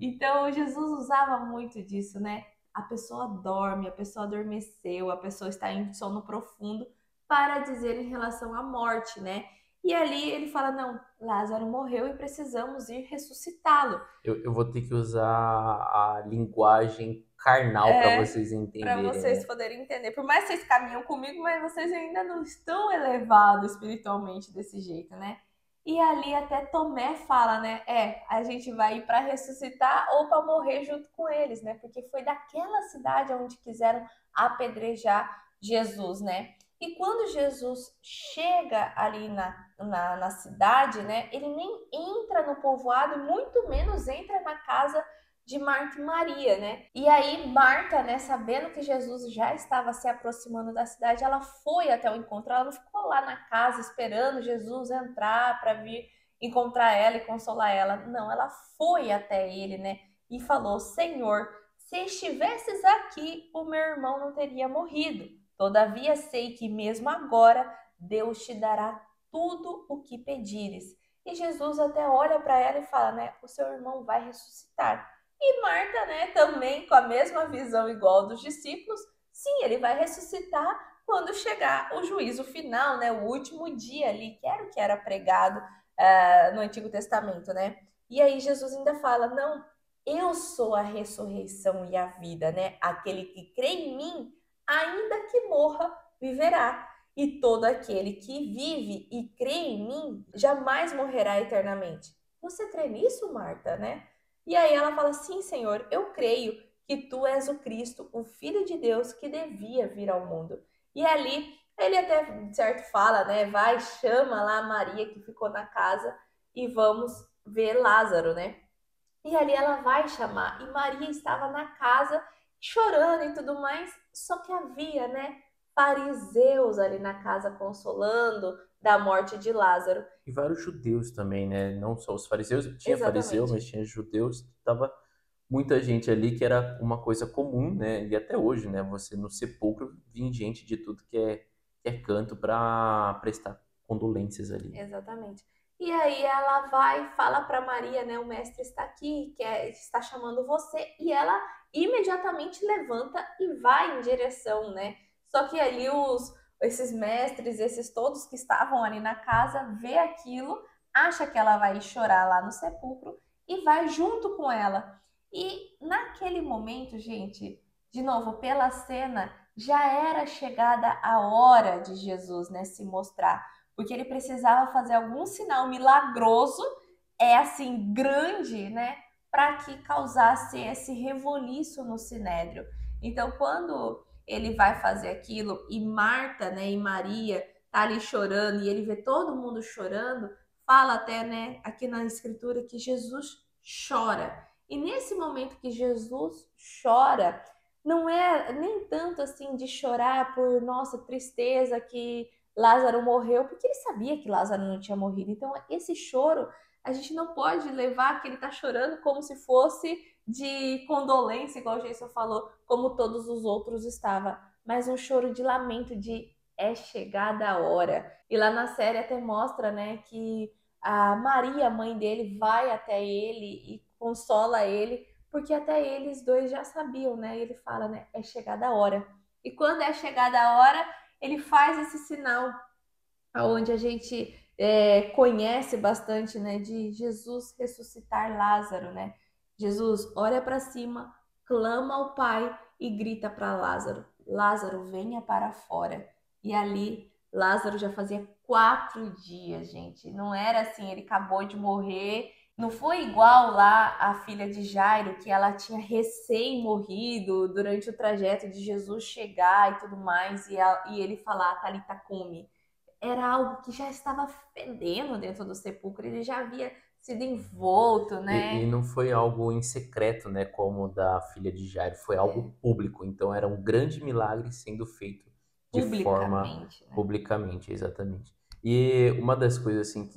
Então Jesus usava muito disso, né? A pessoa dorme, a pessoa adormeceu, a pessoa está em sono profundo para dizer em relação à morte, né? E ali ele fala: não, Lázaro morreu e precisamos ir ressuscitá-lo. Eu vou ter que usar a linguagem carnal para vocês Para entenderem, vocês né? poderem entender. Por mais que vocês caminham comigo, mas vocês ainda não estão elevados espiritualmente desse jeito, né? E ali até Tomé fala, né? A gente vai ir para ressuscitar ou para morrer junto com eles, né? Porque foi daquela cidade onde quiseram apedrejar Jesus, né? E quando Jesus chega ali na cidade, né? Ele nem entra no povoado e muito menos entra na casa de Marta e Maria, né? E aí Marta, né, sabendo que Jesus já estava se aproximando da cidade, ela foi até o encontro. Ela não ficou lá na casa esperando Jesus entrar para vir encontrar ela e consolar ela. Não, ela foi até ele, né? E falou: Senhor, se estivesses aqui, o meu irmão não teria morrido. Todavia sei que mesmo agora Deus te dará tudo o que pedires. E Jesus até olha para ela e fala, né? O seu irmão vai ressuscitar. E Marta, né, também com a mesma visão igual dos discípulos, sim, ele vai ressuscitar quando chegar o juízo final, né, o último dia ali, que era o que era pregado no Antigo Testamento, né? E aí Jesus ainda fala, não, eu sou a ressurreição e a vida, né? Aquele que crê em mim, ainda que morra, viverá. E todo aquele que vive e crê em mim jamais morrerá eternamente. Você crê nisso, Marta, né? E aí ela fala: sim, Senhor, eu creio que tu és o Cristo, o Filho de Deus que devia vir ao mundo. E ali ele até certo fala, né? Vai, chama lá a Maria que ficou na casa e vamos ver Lázaro, né? E ali ela vai chamar. E Maria estava na casa chorando e tudo mais. Só que havia, né, fariseus ali na casa consolando da morte de Lázaro. E vários judeus também, né? Não só os fariseus, tinha fariseu, Exatamente. mas tinha judeus, tava muita gente ali que era uma coisa comum, né? E até hoje, né? Você no sepulcro vinha gente de tudo que é canto para prestar condolências ali. Exatamente. E aí ela vai e fala para Maria, né? O mestre está aqui, está chamando você. E ela imediatamente levanta e vai em direção, né? Só que ali esses mestres, esses todos que estavam ali na casa, vê aquilo, acha que ela vai chorar lá no sepulcro e vai junto com ela. E naquele momento, gente, de novo, pela cena, já era chegada a hora de Jesus, né, se mostrar, porque ele precisava fazer algum sinal milagroso, assim, grande, né, para que causasse esse revoliço no sinédrio. Então, quando ele vai fazer aquilo e Marta, né, e Maria tá ali chorando e ele vê todo mundo chorando, fala até, né, aqui na escritura que Jesus chora. E nesse momento que Jesus chora, não é nem tanto assim de chorar por nossa tristeza que Lázaro morreu, porque ele sabia que Lázaro não tinha morrido. Então, esse choro, a gente não pode levar que ele está chorando como se fosse de condolência, igual o Jason falou, como todos os outros estavam, mas um choro de lamento, de é chegada a hora. E lá na série até mostra, né, que a Maria, a mãe dele, vai até ele e consola ele, porque até eles dois já sabiam, né? E ele fala, né, é chegada a hora. E quando é chegada a hora, ele faz esse sinal onde a gente conhece bastante, né, de Jesus ressuscitar Lázaro, né? Jesus olha para cima, clama ao Pai e grita para Lázaro: Lázaro, venha para fora. E ali Lázaro já fazia 4 dias, gente. Não era assim, ele acabou de morrer. Não foi igual lá a filha de Jairo, que ela tinha recém morrido durante o trajeto de Jesus chegar e tudo mais, e ele falar, Talita cumi. Era algo que já estava fedendo dentro do sepulcro, ele já havia sido envolto, E né? não foi algo em secreto, né? Como o da filha de Jairo, foi É, algo público. Então era um grande milagre sendo feito de forma publicamente, né? publicamente, exatamente. E uma das coisas assim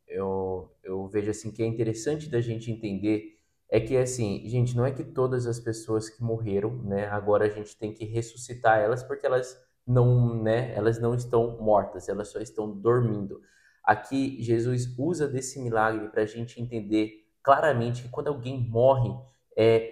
eu vejo assim que é interessante da gente entender é que assim, gente, não é que todas as pessoas que morreram, né, agora a gente tem que ressuscitar elas porque elas não, né, elas não estão mortas, elas só estão dormindo. Aqui Jesus usa desse milagre para a gente entender claramente que quando alguém morre,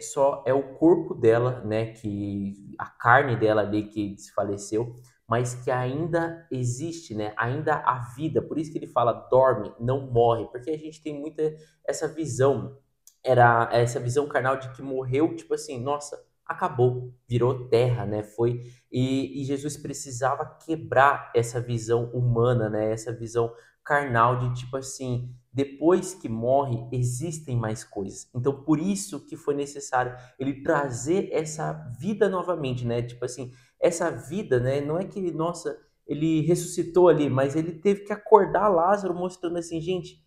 só é o corpo dela, né, que a carne dela ali que desfaleceu, mas que ainda existe, né, ainda há vida. Por isso que ele fala dorme, não morre, porque a gente tem muita essa visão, era essa visão carnal de que morreu, tipo assim, nossa, acabou, virou terra, né? Foi e Jesus precisava quebrar essa visão humana, né? Essa visão carnal de tipo assim, depois que morre, existem mais coisas. Então, por isso que foi necessário ele trazer essa vida novamente, né? Tipo assim, essa vida, né? Não é que ele, nossa, ele ressuscitou ali, mas ele teve que acordar Lázaro, mostrando assim, gente,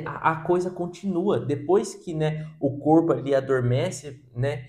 a coisa continua. Depois que, né, o corpo ali adormece, né,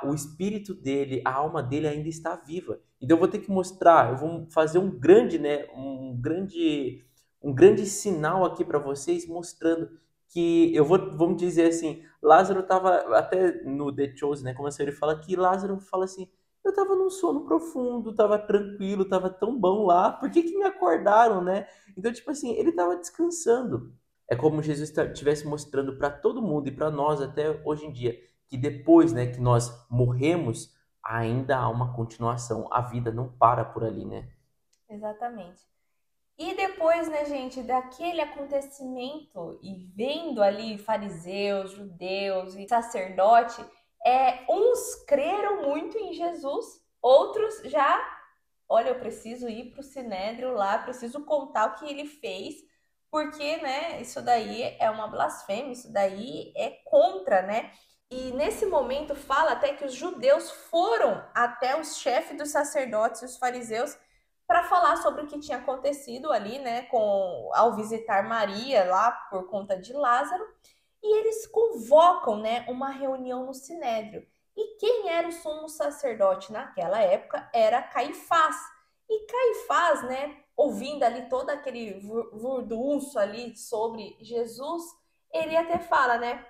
o espírito dele, a alma dele ainda está viva. Então eu vou ter que mostrar, eu vou fazer um grande, né, um grande sinal aqui para vocês, mostrando que vamos dizer assim, Lázaro estava até no The Chosen, né, como a senhora fala que Lázaro fala assim, eu estava num sono profundo, estava tranquilo, estava tão bom lá, por que que me acordaram, né? Então, tipo assim, ele estava descansando. É como Jesus estivesse mostrando para todo mundo e para nós até hoje em dia que depois, né, que nós morremos, ainda há uma continuação. A vida não para por ali, né? Exatamente. E depois, né, gente, daquele acontecimento e vendo ali fariseus, judeus e sacerdote, uns creram muito em Jesus, outros já, olha, eu preciso ir para o Sinédrio lá, preciso contar o que ele fez, porque, né, isso daí é uma blasfêmia, isso daí é contra, né? E nesse momento fala até que os judeus foram até os chefes dos sacerdotes e os fariseus para falar sobre o que tinha acontecido ali, né, ao visitar Maria lá por conta de Lázaro, e eles convocam, né, uma reunião no Sinédrio. E quem era o sumo sacerdote naquela época era Caifás. E Caifás, né, ouvindo ali todo aquele vurdunço ali sobre Jesus, ele até fala, né,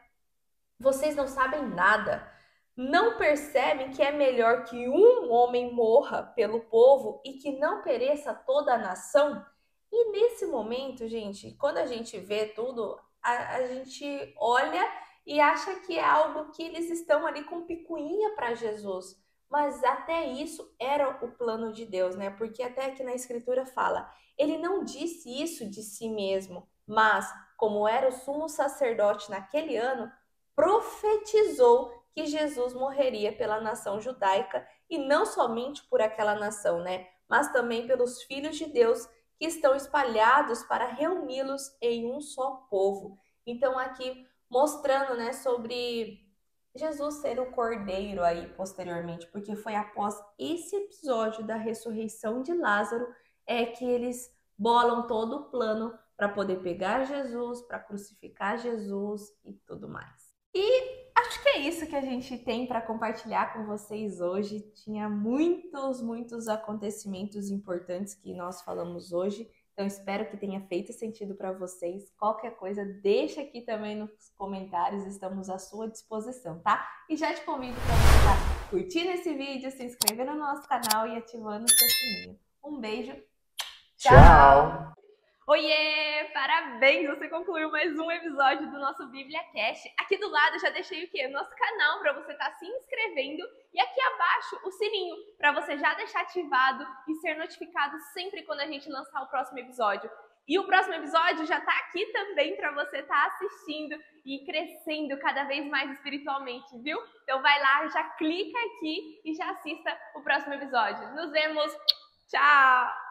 vocês não sabem nada. Não percebem que é melhor que um homem morra pelo povo e que não pereça toda a nação? E nesse momento, gente, quando a gente vê tudo, a gente olha e acha que é algo que eles estão ali com picuinha para Jesus. Mas até isso era o plano de Deus, né? Porque até aqui na escritura fala, ele não disse isso de si mesmo, mas como era o sumo sacerdote naquele ano, profetizou que Jesus morreria pela nação judaica e não somente por aquela nação, né? Mas também pelos filhos de Deus que estão espalhados para reuni-los em um só povo. Então aqui mostrando, né, sobre Jesus ser o cordeiro aí posteriormente, porque foi após esse episódio da ressurreição de Lázaro que eles bolam todo o plano para poder pegar Jesus, para crucificar Jesus e tudo mais. E acho que é isso que a gente tem para compartilhar com vocês hoje. Tinha muitos acontecimentos importantes que nós falamos hoje. Então espero que tenha feito sentido para vocês. Qualquer coisa, deixa aqui também nos comentários, estamos à sua disposição, tá? E já te convido para você estar curtindo esse vídeo, se inscrevendo no nosso canal e ativando o seu sininho. Um beijo, tchau! Oiê! Parabéns! Você concluiu mais um episódio do nosso Bíblia Cast. Aqui do lado eu já deixei o quê? O nosso canal para você estar se inscrevendo e aqui abaixo o sininho para você já deixar ativado e ser notificado sempre quando a gente lançar o próximo episódio. E o próximo episódio já está aqui também para você estar assistindo e crescendo cada vez mais espiritualmente, viu? Então vai lá, já clica aqui e já assista o próximo episódio. Nos vemos! Tchau!